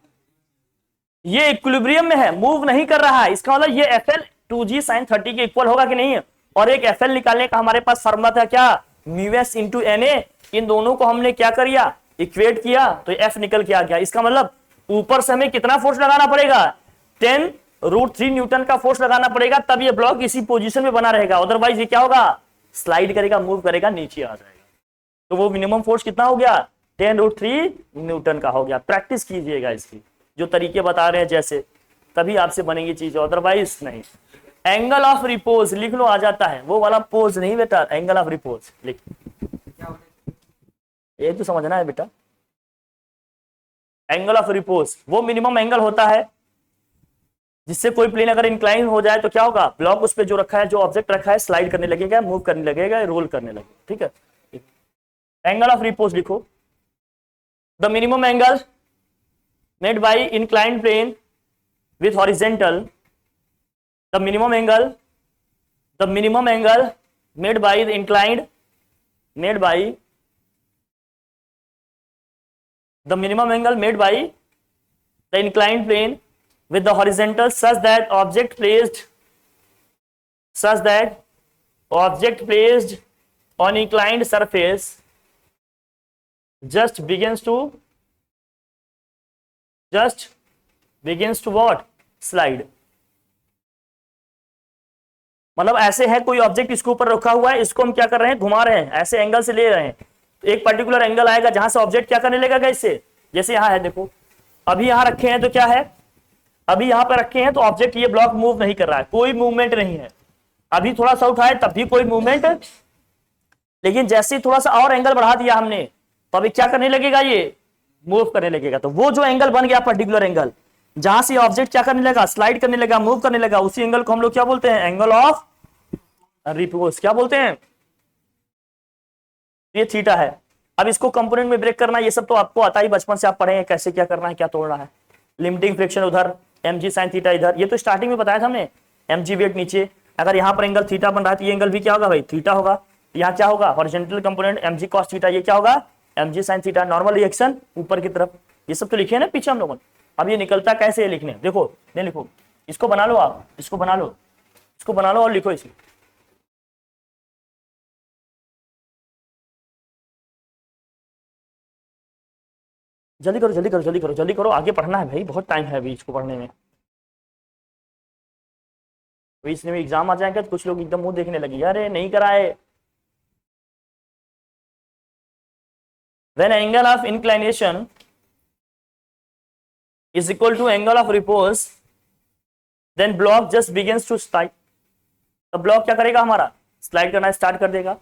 Speaker 1: ये इक्विलिब्रियम में है, मूव नहीं कर रहा है। इसका मतलब ये एफ एल 2G sin 30 के इक्वल होगा कि नहीं? और एक एफ एल निकालने का हमारे पास फॉर्मूला था क्या? Mu s into N A. इन दोनों को हमने क्या कर दिया, इक्वेट किया, तो एफ निकल के आ गया। इसका मतलब ऊपर से हमें कितना फोर्स लगाना पड़ेगा? 10√3 न्यूटन का फोर्स लगाना पड़ेगा, तब ये ब्लॉक इसी पोजीशन में बना रहेगा। अदरवाइज ये क्या होगा, स्लाइड करेगा, मूव करेगा, नीचे आ जाएगा। तो वो मिनिमम फोर्स कितना हो गया? 10√3 न्यूटन का हो गया। प्रैक्टिस कीजिएगा इसकी, जो तरीके बता रहे हैं जैसे, तभी आपसे बनेगी चीज, अदरवाइज नहीं। एंगल ऑफ रिपोज लिख लो, आ जाता है। वो वाला पोज नहीं बेटा, एंगल ऑफ रिपोज लिख, ये तो समझना है बेटा। एंगल ऑफ रिपोज वो मिनिमम एंगल होता है जिससे कोई प्लेन अगर इंक्लाइन हो जाए तो क्या होगा, ब्लॉक उस पर जो रखा है, जो ऑब्जेक्ट रखा है, स्लाइड करने लगेगा, मूव करने लगेगा, रोल करने लगेगा। ठीक है, एंगल ऑफ रिपोज लिखो। The minimum angle made by inclined plane with horizontal, the minimum angle made by the inclined, made by the minimum angle made by the inclined plane with the horizontal such that object placed on inclined surface just begins to what, slide। मतलब ऐसे है, कोई object इसके ऊपर रखा हुआ है, इसको हम क्या कर रहे हैं, घुमा रहे हैं, ऐसे एंगल से ले रहे हैं, तो एक पर्टिकुलर एंगल आएगा जहां से ऑब्जेक्ट क्या करने लगेगा इससे। जैसे यहां है, देखो अभी यहां रखे हैं तो क्या है, अभी यहां पर रखे हैं तो ऑब्जेक्ट, ये ब्लॉक मूव नहीं कर रहा है, कोई मूवमेंट नहीं है। अभी थोड़ा सा उठाए तब भी कोई मूवमेंट, लेकिन जैसे ही थोड़ा सा और एंगल बढ़ा दिया हमने, तो अभी क्या करने लगेगा, ये मूव करने लगेगा। तो वो जो एंगल बन गया, पर्टिकुलर एंगल, जहां से ऑब्जेक्ट क्या करने लगा, स्लाइड करने लगा, मूव करने लगा, उसी एंगल को हम लोग क्या बोलते हैं, एंगल ऑफ रिपोज। क्या बोलते हैं, ये थीटा है। अब इसको कंपोनेंट में ब्रेक करना, ये सब तो आपको आता ही, बचपन से आप पढ़े हैं कैसे क्या करना है, क्या तोड़ना है। लिमिटिंग फ्रिक्शन उधर, mg sin थीटा इधर, ये तो स्टार्टिंग में बताया था हमने। mg वेट नीचे, अगर यहाँ पर एंगल थीटा बन रहा है तो ये एंगल भी क्या होगा भाई, थीटा होगा। यहाँ क्या होगा, horizontal component mg cos theta, ये क्या होगा, mg sin theta. Normal reaction ऊपर की तरफ, ये सब तो लिखे हैं ना पीछे हम लोगों ने। अब ये निकलता कैसे है लिखने, देखो नहीं लिखो, इसको बना लो आप, इसको बना लो, इसको बना लो और लिखो इसे। जल्दी करो जल्दी करो जल्दी करो जल्दी करो, आगे पढ़ना है भाई, बहुत टाइम है अभी इसको पढ़ने में। तो इसमें एग्जाम आ जाएगा तो कुछ लोग एकदम मुंह देखने लगे, अरे नहीं कराए। When angle of inclination is equal to angle of repose, then block just begins to slide। तो ब्लॉक क्या करेगा, हमारा स्लाइड करना स्टार्ट कर देगा।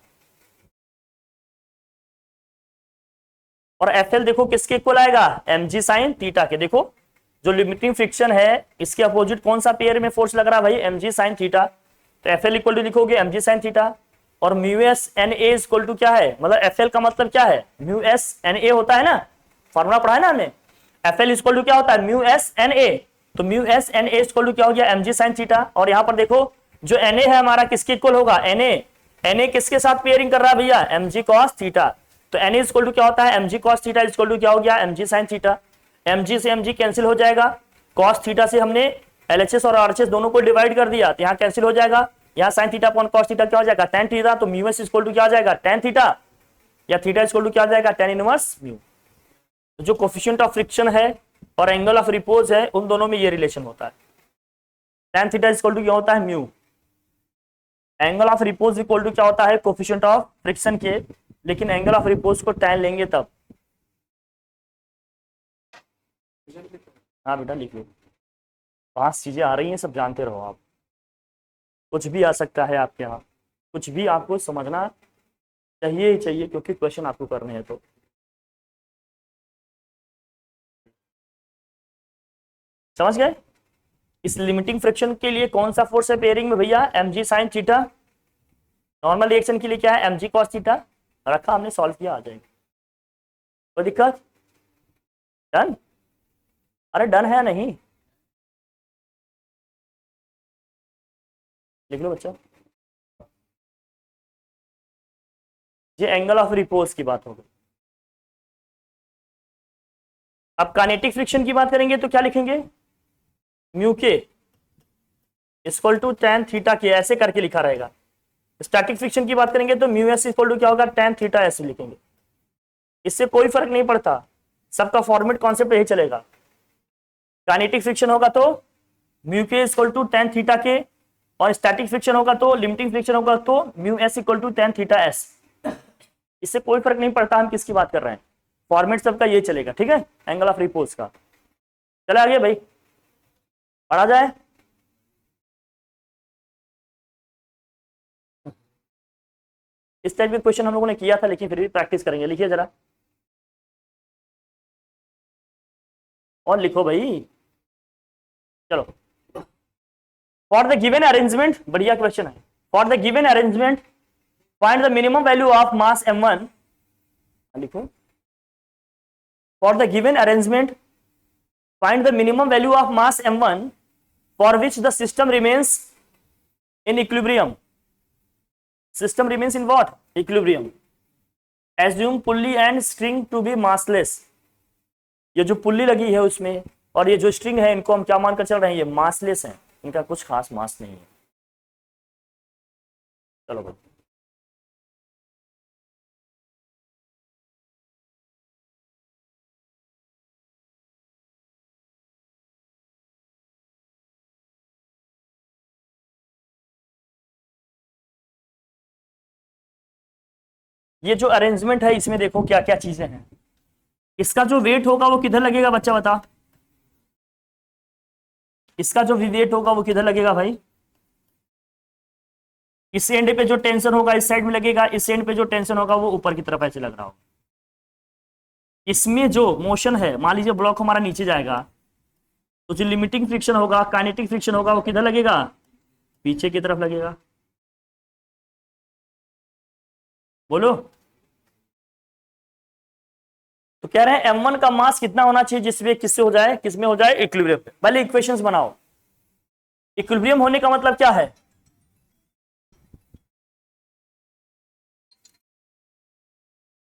Speaker 1: और एफ एल देखो किसके इक्वल आएगा, mg sin थीटा के। देखो जो लिमिटिंग फ्रिक्शन है, इसके अपोजिट कौन सा पेयर में फोर्स लग रहा है भाई, mg sin थीटा। तो एफ एल इक्वल टू लिखोगे mg sin थीटा, और mu S N A equal to क्या है, मतलब एफ एल का मतलब क्या है, म्यू एस एन ए होता है ना, फॉर्मूला पढ़ा है ना हमने, एफ एल इक्वल टू क्या होता है, म्यू एस एन ए। तो mu S N A equal to क्या हो गया, एम जी साइन थीटा। और यहां पर देखो जो एन ए है हमारा किसके इक्वल होगा, एन ए किसके साथ पेयरिंग कर रहा है भैया, एम जी कॉस थीटा। तो एन ए इक्वल टू क्या होता है, M G cos theta equal to क्या हो गया, M G sine theta. M G से एम जी कैंसिल हो जाएगा, कॉस थीटा से हमने एलएचएस और आरएचएस दोनों को डिवाइड कर दिया, तो यहाँ कैंसिल हो जाएगा, यहाँ sine theta upon cos theta क्या हो जाएगा, tan थीटा। तो म्यू एस इक्वल टू क्या आ जाएगा, tan थीटा, या थीटा इक्वल टू क्या आ जाएगा, tan इनवर्स म्यू। तो जो कोफिशिएंट ऑफ फ्रिक्शन है और एंगल ऑफ रिपोज है उन दोनों में ये रिलेशन होता है। tan थीटा इक्वल टू क्या होता है, mu. Angle of repose equal to क्या होता है, कोफिशिएंट ऑफ फ्रिक्शन के, लेकिन एंगल ऑफ रिपोज को tan लेंगे तब। हाँ बेटा लिख लो, 5 चीजें आ रही हैं, सब जानते रहो आप, कुछ भी आ सकता है आपके यहाँ, कुछ भी आपको समझना चाहिए ही चाहिए, क्योंकि क्वेश्चन आपको करने हैं। तो समझ गए, इस लिमिटिंग फ्रिक्शन के लिए कौन सा फोर्स है पेयरिंग में भैया, M G sine theta. Normal reaction के लिए क्या है, एम जी कॉस थीटा। रखा हमने, सॉल्व किया, आ जाएगा, कोई दिक्कत, डन। अरे डन है नहीं, लिख लो बच्चा। ये एंगल ऑफ रिपोज की बात होगी। अब काइनेटिक फ्रिक्शन की बात करेंगे तो क्या लिखेंगे, म्यू के इक्वल टू tan थीटा के, ऐसे करके लिखा रहेगा। स्टैटिक फ्रिक्शन की बात करेंगे तो म्यू एस इक्वल टू क्या होगा, tan थीटा, ऐसे लिखेंगे। इससे कोई फर्क नहीं पड़ता, सबका फॉर्मेट कॉन्सेप्ट यही चलेगा। काइनेटिक फ्रिक्शन होगा तो म्यू के इक्वल टू tan थीटा के, और स्टैटिक फ्रिक्शन होगा तो, लिमिटिंग फ्रिक्शन होगा तो mu S equal to tan theta S. इससे कोई फर्क नहीं पड़ता हम किसकी बात कर रहे हैं, फॉर्मेट सबका ये चलेगा, ठीक है, एंगल ऑफ रिपोज का। चले आगे भाई, पढ़ा जाए। इस टाइप के क्वेश्चन हम लोगों ने किया था, लेकिन फिर भी प्रैक्टिस करेंगे। लिखिए जरा, और लिखो भाई, चलो। फॉर द गिवन अरेंजमेंट, बढ़िया क्वेश्चन है। For the given arrangement find the minimum value of mass m1, लिखो। For the given arrangement find the minimum value of mass m1 for which the system remains in equilibrium. System remains in what? Equilibrium. Assume pulley and string to be massless. ये जो pulley लगी है उसमें और ये जो string है, इनको हम क्या मानकर चल रहे हैं, ये मासलेस हैं, इनका कुछ खास मास नहीं है। चलो भाई, ये जो अरेंजमेंट है इसमें देखो क्या क्या चीजें हैं। इसका जो वेट होगा वो किधर लगेगा बच्चा बता, इसका जो वेट होगा वो किधर लगेगा भाई, इस एंड पे जो टेंशन होगा इस साइड में लगेगा, इस एंड पे जो टेंशन होगा वो ऊपर की तरफ ऐसे लग रहा होगा। इसमें जो मोशन है, मान लीजिए ब्लॉक हमारा नीचे जाएगा, तो जो लिमिटिंग फ्रिक्शन होगा, काइनेटिक फ्रिक्शन होगा, वो किधर लगेगा, पीछे की तरफ लगेगा। बोलो। तो कह रहे हैं m1 का मास कितना होना चाहिए जिसमें किससे हो जाए, किसमें हो जाए, इक्विलिब्रियम। पहले इक्वेशंस बनाओ। इक्विलिब्रियम होने का मतलब क्या है,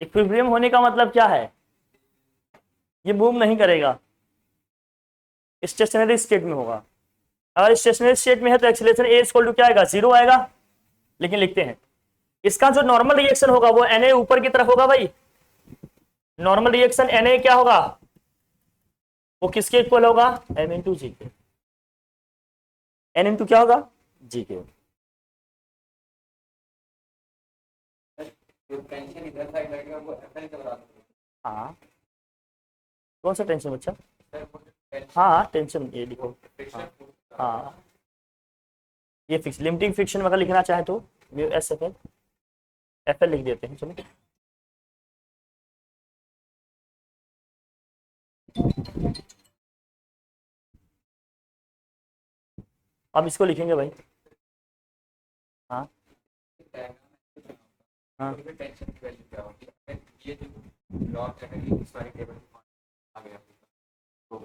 Speaker 1: इक्विलिब्रियम होने का मतलब क्या है, ये मूव नहीं करेगा, स्टेशनरी स्टेट में होगा। अगर स्टेशनरी स्टेट में है तो एक्सीलरेशन ए इक्वल टू क्या आएगा, 0 आएगा। लेकिन लिखते हैं इसका जो नॉर्मल रिएक्शन होगा वो Na ऊपर की तरफ होगा भाई। नॉर्मल रिएक्शन Na क्या होगा, वो किसके इक्वल होगा, m इंटू जी के। n इंटू क्या होगा, जी के।
Speaker 2: टेंशन इधर साइड लगेगा वो एफएल के बराबर है।
Speaker 1: हाँ, कौन सा टेंशन बच्चा, हाँ टेंशन ये लिखो। हाँ ये फिक्स, लिमिटिंग फ्रिक्शन में अगर लिखना चाहे तो एस एफ एल लिख देते हैं। चलो अब इसको लिखेंगे भाई। हाँ हाँ
Speaker 2: तो फिर टेंशन की वैल्यू क्या होगी? अगर ये जो लॉग है ये सारी टेबल आ गया तो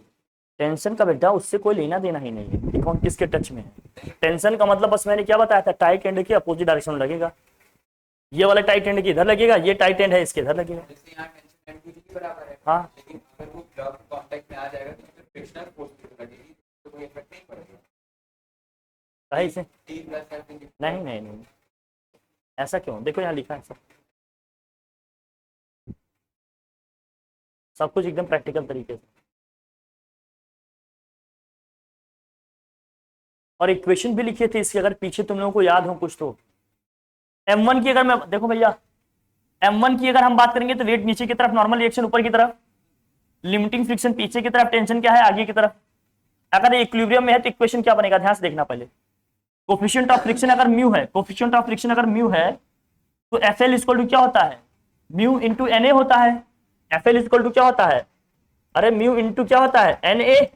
Speaker 1: टेंशन का बेटा उससे कोई लेना देना ही नहीं है कि कौन किसके टच में है। टेंशन का मतलब बस मैंने क्या बताया था, टाइट एंड के अपोजिट डायरेक्शन में लगेगा। ये वाला टाइट एंड के इधर लगेगा, ये टाइट एंड है इसके इधर लगेगा।
Speaker 2: जैसे यहाँ टेंशन एम टू जी के बराबर है,
Speaker 1: हाँ
Speaker 2: लेकिन अगर वो ब्लॉक कांटेक्ट में आ जाएगा तो फिर फ्रिक्शनल फोर्स लगेगी, तो कोई इफेक्ट नहीं पड़ेगा।
Speaker 1: सही से
Speaker 2: टी प्लस एफ
Speaker 1: नहीं नहीं नहीं, ऐसा क्यों? देखो यहाँ लिखा है सब कुछ एकदम प्रैक्टिकल तरीके से, और इक्वेशन भी लिखे थे इसके, अगर पीछे तुम लोगों को याद हो कुछ तो। M1 की अगर मैं देखो भैया, M1 की अगर हम बात करेंगे तो वेट नीचे की तरफ, नॉर्मल रिएक्शन ऊपर की तरफ, लिमिटिंग फ्रिक्शन पीछे की तरफ, टेंशन क्या है आगे की तरफ। अगर इक्विलिब्रियम में है तो इक्वेशन क्या बनेगा, ध्यान से देखना पहले। कोफिशिएंट ऑफ फ्रिक्शन अगर म्यू है, कोफिशिएंट ऑफ फ्रिक्शन अगर म्यू है तो FL इक्वल टू क्या होता है, म्यू इंटू Na होता है। FL इक्वल टू क्या होता है, अरे म्यू इंटू क्या होता है Na,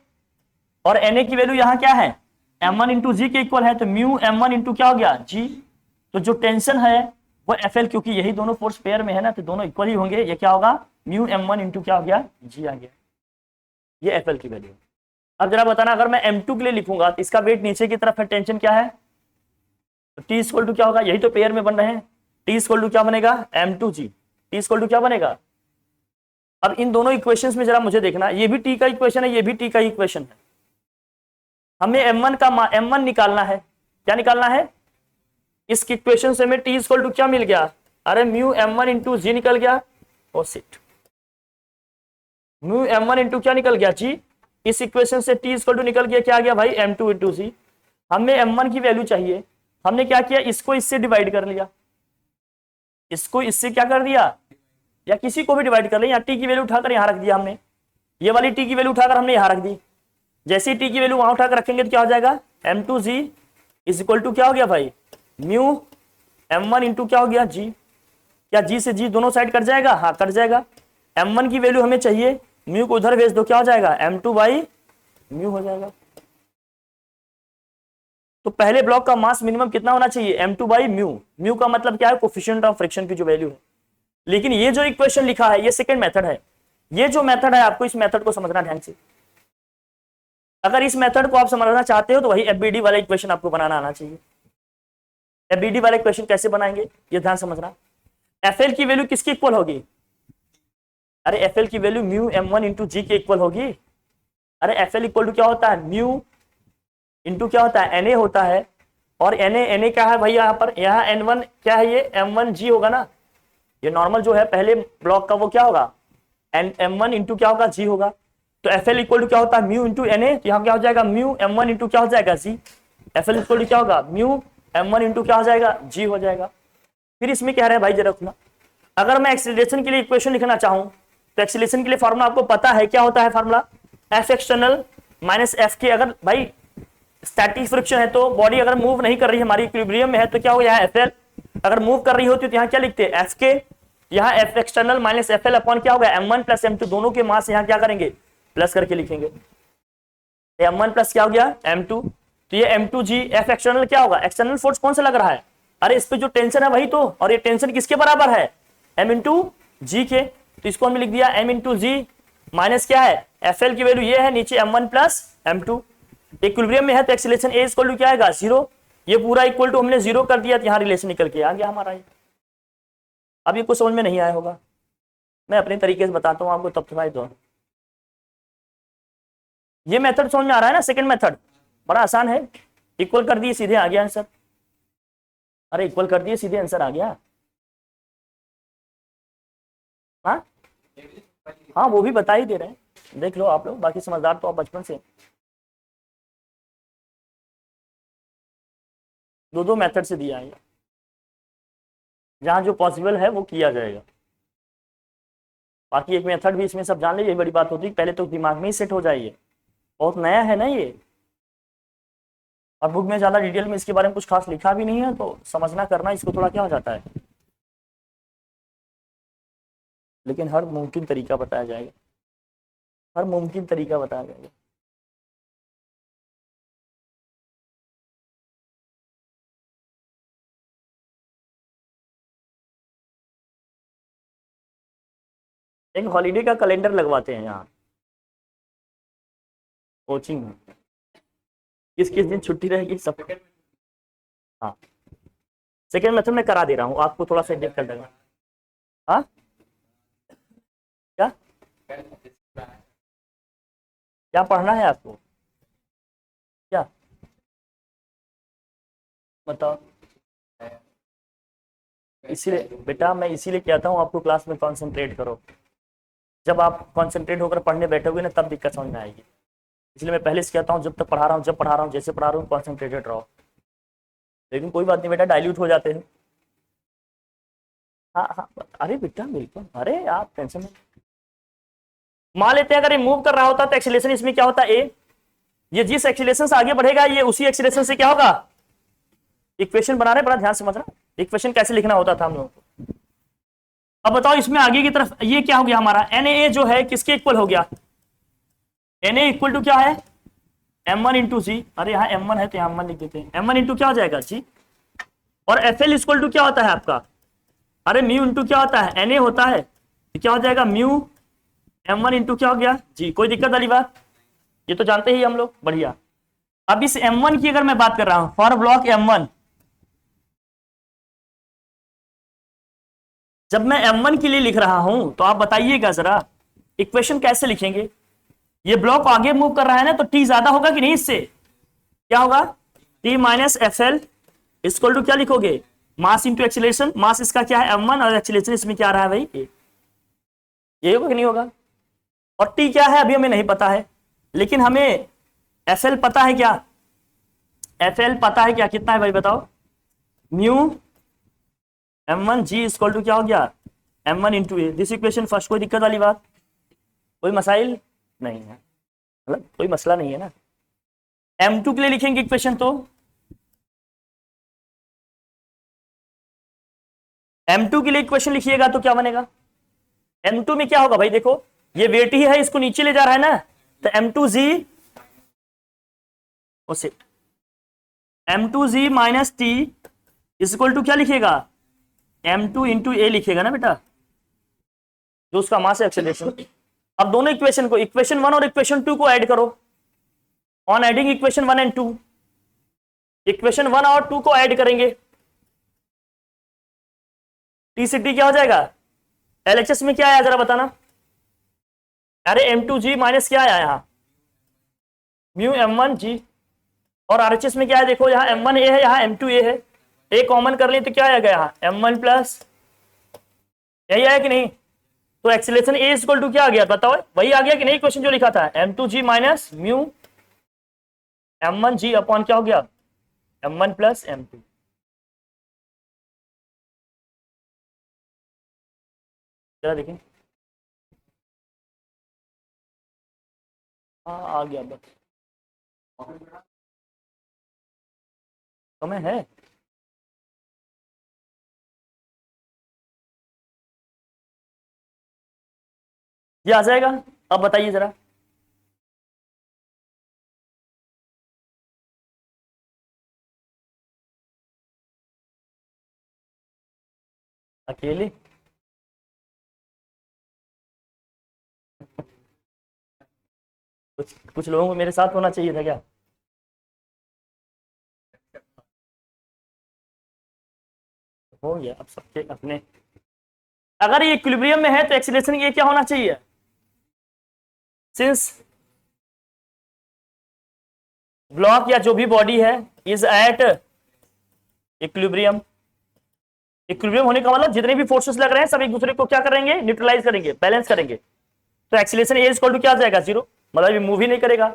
Speaker 1: और Na की वैल्यू यहाँ क्या है M1 इंटू जी के इक्वल है, तो म्यू M1 इंटू क्या हो गया जी। तो जो टेंशन है वो FL, क्योंकि यही दोनों फोर्स पेयर में है ना तो दोनों इक्वल ही होंगे, ये क्या होगा म्यू M1 इंटू क्या हो गया जी आ गया, ये FL की वैल्यू। अब जरा बताना, अगर मैं M2 के लिए लिखूंगा तो इसका वेट नीचे की तरफ है, टेंशन क्या है, तो T इक्वल टू क्या होगा, यही तो पेयर में बन रहे हैं, T इक्वल टू क्या बनेगा M2G, T इक्वल टू क्या बनेगा। अब इन दोनों इक्वेशंस में जरा मुझे देखना, ये भी T का इक्वेशन है, ये भी T का इक्वेशन है। हमें M1 निकालना है, क्या निकालना है, इस इक्वेशन से हमें T इक्वल टू क्या मिल गया, अरे म्यू M1 इंटू जी निकल गया, oh shit, mu M1 into क्या निकल गया जी। इस इक्वेशन से T इक्वल टू निकल गया क्या आ गया भाई M2 इंटू जी। हमें M1 की वैल्यू चाहिए, हमने क्या किया, इसको इससे डिवाइड कर लिया, इसको इससे क्या कर दिया, या किसी को भी डिवाइड कर लिया, यहाँ T की वैल्यू उठाकर यहाँ रख दिया हमने, ये वाली T की वैल्यू उठाकर हमने यहाँ रख दी। जैसे ही T की वैल्यू वहां उठाकर रखेंगे तो क्या हो जाएगा M2G इज इक्वल टू क्या हो गया भाई म्यू M1 इंटू क्या हो गया जी। क्या G से G दोनों साइड कट जाएगा, हाँ कट जाएगा। M1 की वैल्यू हमें चाहिए, म्यू को उधर भेज दो, क्या हो जाएगा M2 बाई म्यू हो जाएगा। तो पहले ब्लॉक का मास मिनिमम कितना होना चाहिए M2 बाई म्यू, म्यू का मतलब क्या है कोफिशिएंट ऑफ फ्रिक्शन की जो वैल्यू है। लेकिन ये जो इक्वेशन लिखा है ये सेकंड मेथड है, ये जो मेथड है आपको इस मेथड को समझना ध्यान से। अगर इस मेथड को आप समझना चाहते हो तो वही FBD वाला इक्वेशन आपको बनाना आना चाहिए। FBD वाला इक्वेशन कैसे बनाएंगे ये ध्यान समझना। FL की वैल्यू किसकी इक्वल होगी, अरे FL की वैल्यू म्यू M1 इंटू जी के इक्वल होगी। अरे FL इक्वल टू क्या होता है, म्यू इंटू क्या होता है Na होता है, और Na क्या है भाई यहाँ पर, यहाँ N1 क्या है, ये M1G होगा ना, ये नॉर्मल जो है पहले ब्लॉक का वो क्या होगा M1 इंटू क्या होगा जी होगा। तो FL इक्वल टू क्या होता है म्यू इंटू Na, तो यहाँ क्या हो जाएगा म्यू M1 इंटू क्या हो जाएगा जी। FL इक्वल टू क्या होगा म्यू M1 इंटू क्या हो जाएगा जी हो जाएगा। फिर इसमें कह रहे हैं भाई जरा रखना, अगर मैं एक्सीलरेशन के लिए इक्वेशन लिखना चाहूं तो एक्सीलरेशन के लिए फॉर्मूला आपको पता है क्या होता है, formula F external minus F के। अगर भाई स्टैटिक फ्रिक्शन है तो बॉडी अगर मूव नहीं कर रही है, हमारी इक्विलिब्रियम में है तो क्या हो यहाँ FL, अगर मूव कर रही होती है तो यहाँ क्या लिखते हैं एफ के, यहाँ F external minus FL upon क्या होगा M1 प्लस M2, दोनों के मास यहाँ क्या करेंगे प्लस करके लिखेंगे, M1 प्लस क्या हो गया M2, तो ये M2G F एक्सटर्नल क्या होगा, एक्सटर्नल फोर्स कौन सा लग रहा है, अरे इस पे जो टेंशन है वही तो, और ये टेंशन किसके बराबर है M इंटू जी के, तो इसको हमने लिख दिया M इंटू जी माइनस क्या है FL की वैल्यू ये है नीचे M1 प्लस M2। इक्विलिब्रियम में है तो एक्सीलरेशन A इक्वल टू क्या आएगा 0, ये पूरा इक्वल टू हमने 0 कर दिया तो यहाँ रिलेशन निकल के आ गया हमारा ये। अब ये कुछ समझ में नहीं आया होगा, मैं अपने तरीके से बताता हूँ आपको, तब तो दो ये मेथड समझ में आ रहा है ना, सेकंड मेथड बड़ा आसान है, इक्वल कर दिए सीधे आ गया आंसर, अरे इक्वल कर दिए सीधे आंसर आ गया। हाँ हाँ वो भी बता ही दे रहे हैं, देख लो आप लोग, बाकी समझदार तो आप बचपन से। दो दो मेथड से दिया है, जहां जो पॉसिबल है वो किया जाएगा, बाकी एक मेथड भी इसमें सब जान ले, यही बड़ी बात होती है, पहले तो दिमाग में ही सेट हो जाइए, बहुत नया है ना ये, और बुक में ज्यादा डिटेल में इसके बारे में कुछ खास लिखा भी नहीं है, तो समझना करना इसको थोड़ा क्या हो जाता है, लेकिन हर मुमकिन तरीका बताया जाएगा, हर मुमकिन तरीका बताया जाएगा। एक हॉलीडे का कैलेंडर लगवाते हैं यहाँ कोचिंग में, किस किस दिन छुट्टी रहेगी सब। हाँ, सेकेंड मेथड में करा दे रहा हूँ आपको, थोड़ा सा एडजस्ट कर देगा। हाँ क्या क्या पढ़ना है आपको, क्या बताओ। इसीलिए बेटा मैं इसीलिए कहता हूँ आपको क्लास में कंसंट्रेट करो। जब आप कंसंट्रेट होकर पढ़ने बैठोगे ना तब दिक्कत समझ में आएगी। इसलिए मैं पहले से कहता हूँ जब तक पढ़ा रहा हूँ, जब पढ़ा रहा हूँ, जैसे पढ़ा रहा हूँ कंसंट्रेटेड रहो। लेकिन कोई बात नहीं बेटा, डाइल्यूट हो जाते हैं। हाँ हाँ, अरे बेटा बिल्कुल, अरे आप टेंशन नहीं। मान लेते हैं अगर ये मूव कर रहा होता तो एक्सीलरेशन इसमें क्या होता ए, ये जिस एक्सीलरेशन से आगे बढ़ेगा ये उसी एक्सीलरेशन से क्या होगा। इक्वेशन बना रहे, बड़ा ध्यान से समझना इक्वेशन कैसे लिखना होता था हम लोगों को। अब बताओ इसमें आगे की तरफ ये क्या हो गया हमारा, एन जो है किसके इक्वल हो गया, एन इक्वल टू क्या है m1 इंटू जी। अरे यहाँ m1 है तो यहाँ m1 लिख देते हैं, m1 इंटू क्या हो जाएगा जी। और fl इक्वल टू क्या होता है आपका, अरे म्यू इंटू क्या होता है na होता है, तो क्या हो जाएगा म्यू m1 इंटू क्या हो गया जी। कोई दिक्कत वाली बात, ये तो जानते ही हम लोग, बढ़िया। अब इस m1 की अगर मैं बात कर रहा हूं फॉर ब्लॉक m1, जब मैं m1 के लिए लिख रहा हूं तो आप बताइएगा जरा इक्वेशन कैसे लिखेंगे। ये ब्लॉक आगे मूव कर रहा है ना तो t ज्यादा होगा कि नहीं, इससे क्या होगा t minus F L equal to क्या लिखोगे मास इंटू एक्सीलरेशन। मास इसका क्या है m1 और एक्सीलरेशन इसमें क्या आ रहा है भाई ये होगा कि नहीं होगा। और t क्या है अभी हमें नहीं पता है, लेकिन हमें एफ पता है क्या, एफ पता है क्या, कितना है भाई बताओ, mu m1 g equal to क्या हो गया m1 into A. This equation first, कोई दिक्कत वाली बात, कोई मसाइल नहीं है, मतलब कोई मसला नहीं है ना। m2 के लिए लिखेंगे इक्वेशन तो m2 के लिए इक्वेशन लिखिएगा तो क्या बनेगा, m2 में क्या होगा भाई देखो, ये वेट ही है इसको नीचे ले जा रहा है ना, तो m2g उसे m2g minus T equal to क्या लिखेगा m2 इंटू ए लिखेगा ना बेटा, जो उसका मास है एक्सेलरेशन। अब दोनों इक्वेशन को, इक्वेशन 1 और इक्वेशन 2 को ऐड करो, on adding equation 1 and 2, equation 1 और 2 को ऐड करेंगे, टी से टी क्या हो जाएगा, एलएचएस में क्या आया जरा बताना। अरे m2g माइनस क्या आया यहाँ म्यू m1g, और आरएचएस में क्या है देखो, यहाँ m1a है यहाँ m2a है, ए कॉमन कर लें तो क्या आएगा यहाँ m1 प्लस, यही आया कि नहीं। तो एक्सीलरेशन ए इक्वल टू क्या आ गया बताओ, वही आ गया कि नहीं क्वेश्चन जो लिखा था, m2g minus mu m1g upon क्या हो गया m1 प्लस m2। जरा देखें, हाँ आ गया बस, समय है। ये आ जाएगा, अब बताइए जरा। अकेले कुछ लोगों को मेरे साथ होना चाहिए था क्या, हो गया अब सबके अपने। अगर ये इक्विलिब्रियम में है तो एक्सीलरेशन ये क्या होना चाहिए, सिंस ब्लॉक या जो भी बॉडी है इज एट इक्विलिब्रियम, इक्विलिब्रियम होने का मतलब जितने भी फोर्सेस लग रहे हैं सब एक दूसरे को क्या करेंगे, न्यूट्रलाइज करेंगे, बैलेंस करेंगे। तो एक्सीलरेशन ए इक्वल टू क्या आ जाएगा जीरो, मतलब ये मूव ही नहीं करेगा।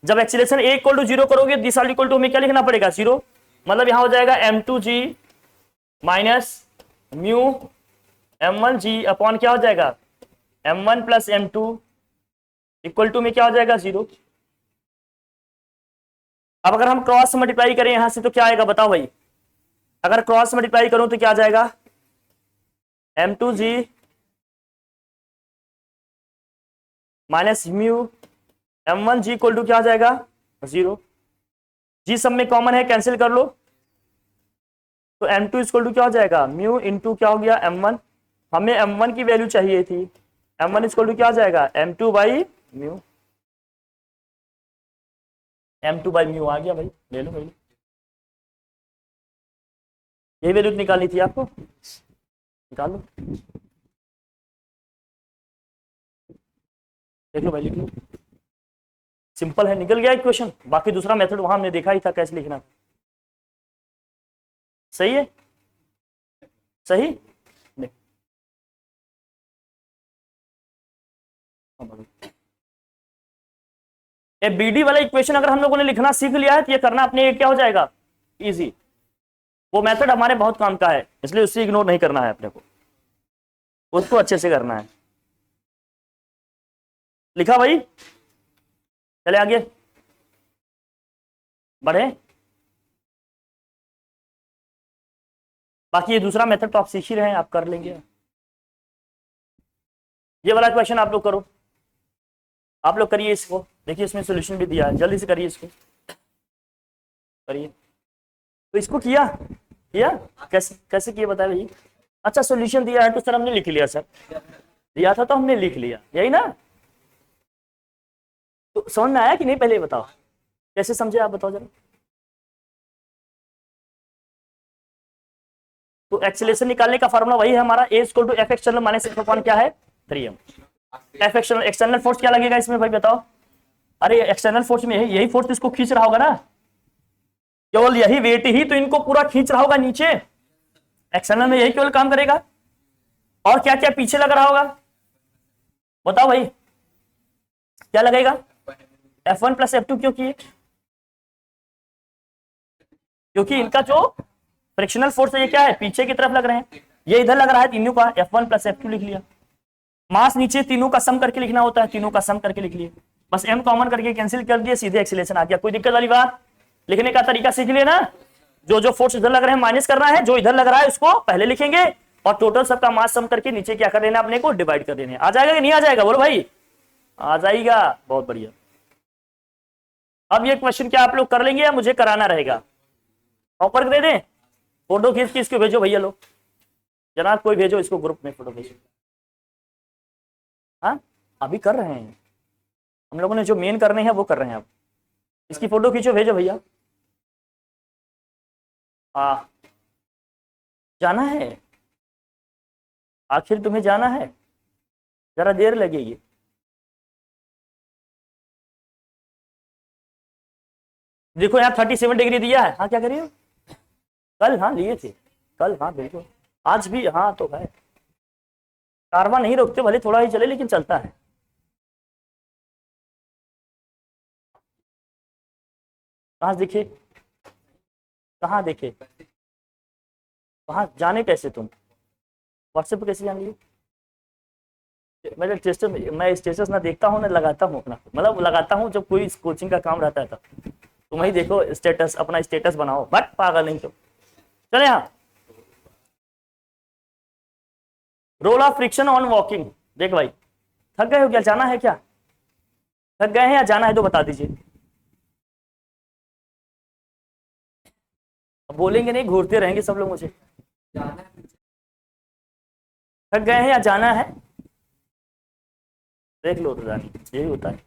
Speaker 1: जब acceleration A equal to zero करोगे दिस आर इक्वल टू हमें क्या लिखना पड़ेगा जीरो, मतलब यहां हो जाएगा m2g minus mu m1g upon क्या हो जाएगा m1 plus m2 equal to में क्या हो जाएगा जीरो। अब अगर हम क्रॉस मल्टीप्लाई करें यहां से तो क्या आएगा बताओ भाई, अगर क्रॉस मल्टीप्लाई करूं तो क्या आ जाएगा m2g minus mu m1g equal to क्या आ जाएगा जीरो। जी सब में कॉमन है, कैंसिल कर लो, तो m2 इक्वल टू क्या हो जाएगा म्यू इंटू क्या हो गया m1, हमें m1 की वैल्यू चाहिए थी M1 इक्वल टू क्या आ जाएगा, M2 by mu. M2 by mu आ गया भाई, ले लो भाई, यही वैल्यू निकालनी थी आपको, निकाल लो, देख लो भाई, लिख लो, सिंपल है, निकल गया इक्वेशन। बाकी दूसरा मेथड वहां हमने देखा ही था कैसे लिखना। सही है, सही नहीं। ए बीडी वाला इक्वेशन अगर हम लोगों ने लिखना सीख लिया है तो ये करना अपने क्या हो जाएगा, इजी। वो मेथड हमारे बहुत काम का है, इसलिए उससे इग्नोर नहीं करना है अपने को, उसको अच्छे से करना है। लिखा भाई, चले आगे बढ़े। बाकी ये दूसरा मेथड तो आप सीख ही रहे हैं, आप कर लेंगे। ये वाला क्वेश्चन आप लोग करो, आप लोग करिए इसको, देखिए इसमें सॉल्यूशन भी दिया है, जल्दी से करिए इसको, करिए। तो इसको किया किया कैसे कैसे किया बताए भाई। अच्छा सॉल्यूशन दिया है तो सर हमने लिख लिया, सर दिया था तो हमने लिख लिया, यही ना। तो समझ में आया कि नहीं, पहले बताओ कैसे समझे, आप बताओ जरा। तो एक्सीलरेशन निकालने का फार्मूला वही है हमारा, a equal to F external minus F upon क्या है 3m। F external, external force क्या लगेगा इसमें भाई बताओ। अरे एक्सटर्नल फोर्स में यही फोर्स इसको खींच रहा होगा ना, केवल यही वेट ही तो इनको पूरा खींच रहा होगा नीचे, एक्सटर्नल में यही केवल काम करेगा। और क्या क्या पीछे लग रहा होगा बताओ भाई, क्या लगेगा, F1 प्लस F2, क्योंकि इनका जो फ्रिक्शनल फोर्स है ये क्या है, पीछे की तरफ लग रहे हैं, ये इधर लग रहा है तीनों का, F1 प्लस F2 लिख लिया। मास नीचे तीनों का सम करके लिखना होता है, तीनों का सम करके लिख लिए, बस m कॉमन करके कैंसिल कर दिए, सीधे एक्सीलरेशन आ गया। कोई दिक्कत वाली बात, लिखने का तरीका सीख लिया ना। जो फोर्स इधर लग रहे हैं माइनस करना है, जो इधर लग रहा है उसको पहले लिखेंगे, और टोटल सबका मास सम करके नीचे क्या कर देना अपने को, डिवाइड कर देना। आ जाएगा कि नहीं आ जाएगा, बोलो भाई, आ जाएगा, बहुत बढ़िया। अब ये क्वेश्चन क्या आप लोग कर लेंगे या मुझे कराना रहेगा, ऑफर दे दें, फोटो खींच के इसको भेजो भैया लोग, जनाब कोई भेजो इसको ग्रुप में, फोटो भेजो। हाँ अभी कर रहे हैं हम लोगों ने, जो मेन करने हैं वो कर रहे हैं, अब इसकी फोटो खींचो भेजो भैया। जाना है, आखिर तुम्हें जाना है, जरा देर लगेगी। देखो यहाँ 37 डिग्री दिया है, हाँ क्या करिए, कल हाँ लिए थे, कल हाँ बिल्कुल, आज भी हाँ तो है, कारवां नहीं रोकते, भले थोड़ा ही चले लेकिन चलता है। कहाँ देखे, कहाँ देखे, कहाँ जाने कैसे तुम, व्हाट्सएप पे कैसे जानेंगे। मैं स्टेटस ना देखता हूँ ना लगाता हूँ अपना, मतलब लगाता हूँ जब कोई कोचिंग का काम रहता है तब। तुम ही देखो स्टेटस, अपना स्टेटस बनाओ, बट पागल नहीं तो। चले यहाँ, role of friction on walking. देख भाई, थक गए हो क्या, जाना है क्या, थक गए हैं या जाना है तो बता दीजिए। बोलेंगे नहीं, घूरते रहेंगे सब लोग मुझे। थक गए हैं या जाना है, देख लो तो जानी, यही होता है।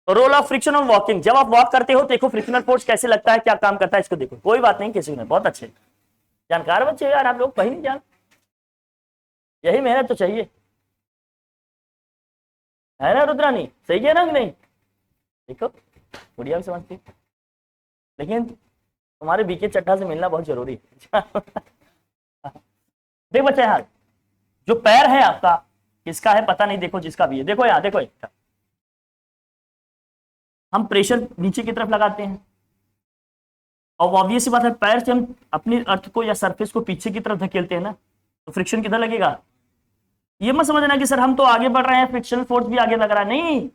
Speaker 1: Role of friction on walking, जब आप वॉक करते हो देखो फ्रिक्शनल फोर्स कैसे लगता है, क्या काम करता है, इसको देखो। कोई बात नहीं, किसी ने बहुत अच्छे जानकार बच्चे यार आप लोग, कहीं नहीं जान, यही मेहनत तो चाहिए, है ना रुद्रानी, सही है ना कि नहीं। देखो बढ़िया भी समझती, लेकिन तुम्हारे बीके चड्ढा से मिलना बहुत जरूरी है। देख बच्चे यहाँ, जो पैर है आपका, किसका है पता नहीं, देखो जिसका भी है, देखो यहाँ देखो, हम प्रेशर नीचे की तरफ लगाते हैं, और ऑब्वियस बात है पैर से हम अपनी अर्थ को या सरफेस को पीछे की तरफ धकेलते हैं ना, तो फ्रिक्शन किधर लगेगा। ये मत समझना कि सर हम तो आगे बढ़ रहे हैं फ्रिक्शनल फोर्स भी आगे लग रहा है, नहीं,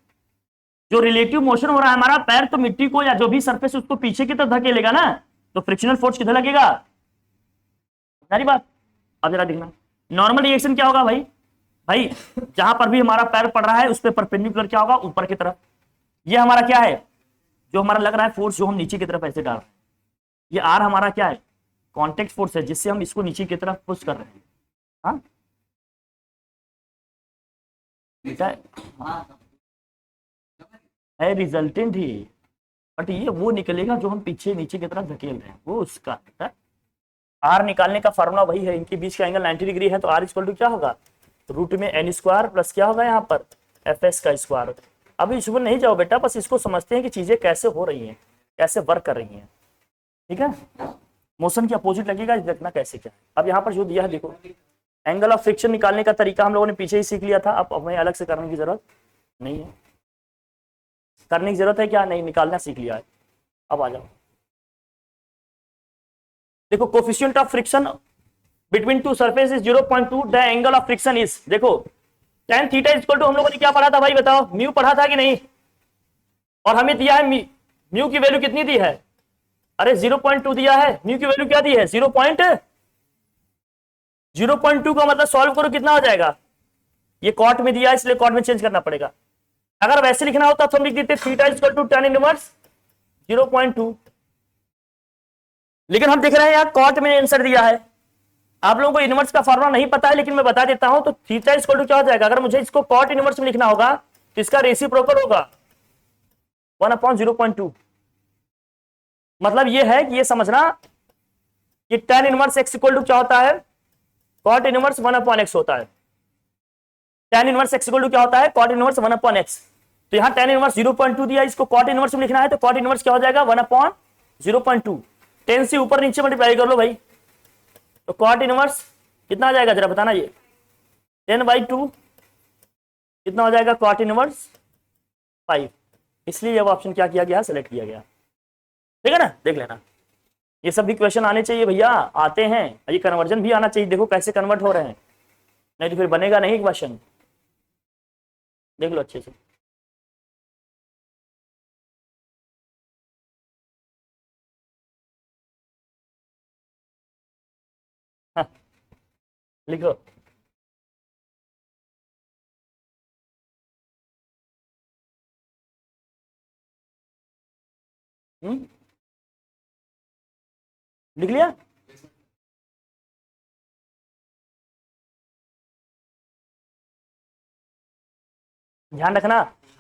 Speaker 1: जो रिलेटिव मोशन हो रहा है हमारा, पैर तो मिट्टी को या जो भी सरफेस उसको पीछे की तरफ धकेलेगा ना, तो फ्रिक्शनल फोर्स किधर लगेगा, सारी बात। अब जरा देखना नॉर्मल रिएक्शन क्या होगा भाई, भाई जहां पर भी हमारा पैर पड़ रहा है उस पर परपेंडिकुलर क्या होगा, ऊपर की तरफ। ये हमारा क्या है, जो हमारा लग रहा है फोर्स जो हम नीचे की तरफ ऐसे डाल रहे हैं, ये आर हमारा क्या है, कांटेक्ट फोर्स है जिससे हम इसको नीचे की तरफ पुश कर रहे हैं। हाँ है रिजल्टेंट ही, बट ये वो निकलेगा जो हम पीछे नीचे की तरफ धकेल रहे हैं, वो उसका है। आर निकालने का फॉर्मूला वही है, इनके बीच का एंगल 90 डिग्री है, तो आर इक्वल टू क्या होगा, रूट में एन स्क्वायर प्लस क्या होगा यहाँ पर एफ एस का स्क्वायर। अभी इसमें नहीं जाओ बेटा, बस इसको समझते हैं कि चीजें कैसे हो रही हैं, कैसे वर्क कर रही हैं, ठीक है। मोशन की अपोजिट लगेगा, देखना कैसे क्या है। अब यहाँ पर जो दिया है देखो, एंगल ऑफ फ्रिक्शन निकालने का तरीका हम लोगों ने पीछे ही सीख लिया था, अब हमें अलग से करने की जरूरत नहीं है। करने की जरूरत है क्या, नहीं, निकालना सीख लिया है। अब आ जाओ, देखो coefficient of friction between two surface is 0.2, the angle of friction is, देखो tan थीटा इक्वल टू, हम लोगों ने क्या पढ़ा था भाई बताओ, म्यू पढ़ा था कि नहीं, और हमें दिया है म्यू की वैल्यू कितनी दी है, अरे 0.2 दिया है, म्यू की वैल्यू क्या दी है 0.2 का मतलब सॉल्व करो कितना हो जाएगा, ये कॉट में दिया है इसलिए कॉट में चेंज करना पड़ेगा। अगर वैसे लिखना होता तो हम लिख देते theta equal to tan inverse 0.2, लेकिन हम देख रहे हैं यहाँ कॉट में आंसर दिया है। आप लोगों को इनवर्स का फॉर्मूला नहीं पता है, लेकिन मैं बता देता हूं, तो थीटा इक्वल टू क्या हो जाएगा, अगर मुझे इसको कॉट इनवर्स में लिखना होगा तो इसका रेसिप्रोकल होगा 1/0.2। मतलब ये है कि ये समझना कि tan inverse x equal to क्या होता है, कॉट इनवर्स 1/x होता है। tan inverse x equal to क्या होता है, कॉट इनवर्स 1/x। तो यहाँ tan इनवर्स 0.2 दिया, इसको कॉट इनवर्स में लिखना है, तो कॉट इनवर्स क्या हो जाएगा 1/0.2। 10 से ऊपर नीचे मल्टीप्लाई कर लो भाई, तो कॉट इनवर्स कितना आ जाएगा जरा बताना, ये 10/2 कितना हो जाएगा, कॉट इनवर्स 5। इसलिए ये ऑप्शन क्या किया गया, सेलेक्ट किया गया, ठीक है ना। देख लेना, ये सब भी क्वेश्चन आने चाहिए भैया, आते हैं, ये कन्वर्जन भी आना चाहिए, देखो कैसे कन्वर्ट हो रहे हैं, नहीं तो फिर बनेगा नहीं क्वेश्चन, देख लो अच्छे से। हाँ, लिखो, लिख लिया। ध्यान रखना,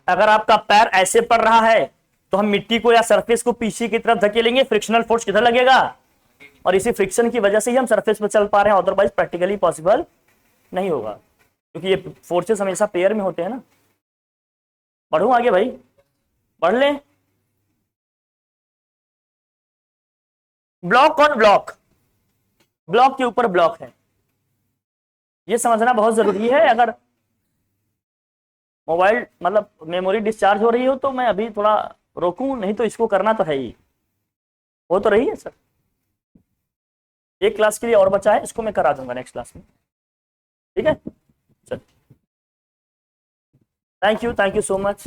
Speaker 1: अगर आपका पैर ऐसे पड़ रहा है तो हम मिट्टी को या सरफेस को पीछे की तरफ धकेलेंगे, फ्रिक्शनल फोर्स किधर लगेगा, और इसी फ्रिक्शन की वजह से ही हम सरफेस पर चल पा रहे हैं, अदरवाइज प्रैक्टिकली पॉसिबल नहीं होगा, क्योंकि ये फोर्सेस हमेशा पेयर में होते हैं ना। बढ़ू आगे भाई, बढ़ ले। ब्लॉक ऑन ब्लॉक, ब्लॉक के ऊपर ब्लॉक है, ये समझना बहुत जरूरी है। अगर मोबाइल मतलब मेमोरी डिस्चार्ज हो रही हो तो मैं अभी थोड़ा रोकूं, नहीं तो इसको करना तो है ही, हो तो रही है सर, एक क्लास के लिए और बचा है, इसको मैं करा दूंगा नेक्स्ट क्लास में, ठीक है। चल, थैंक यू सो मच।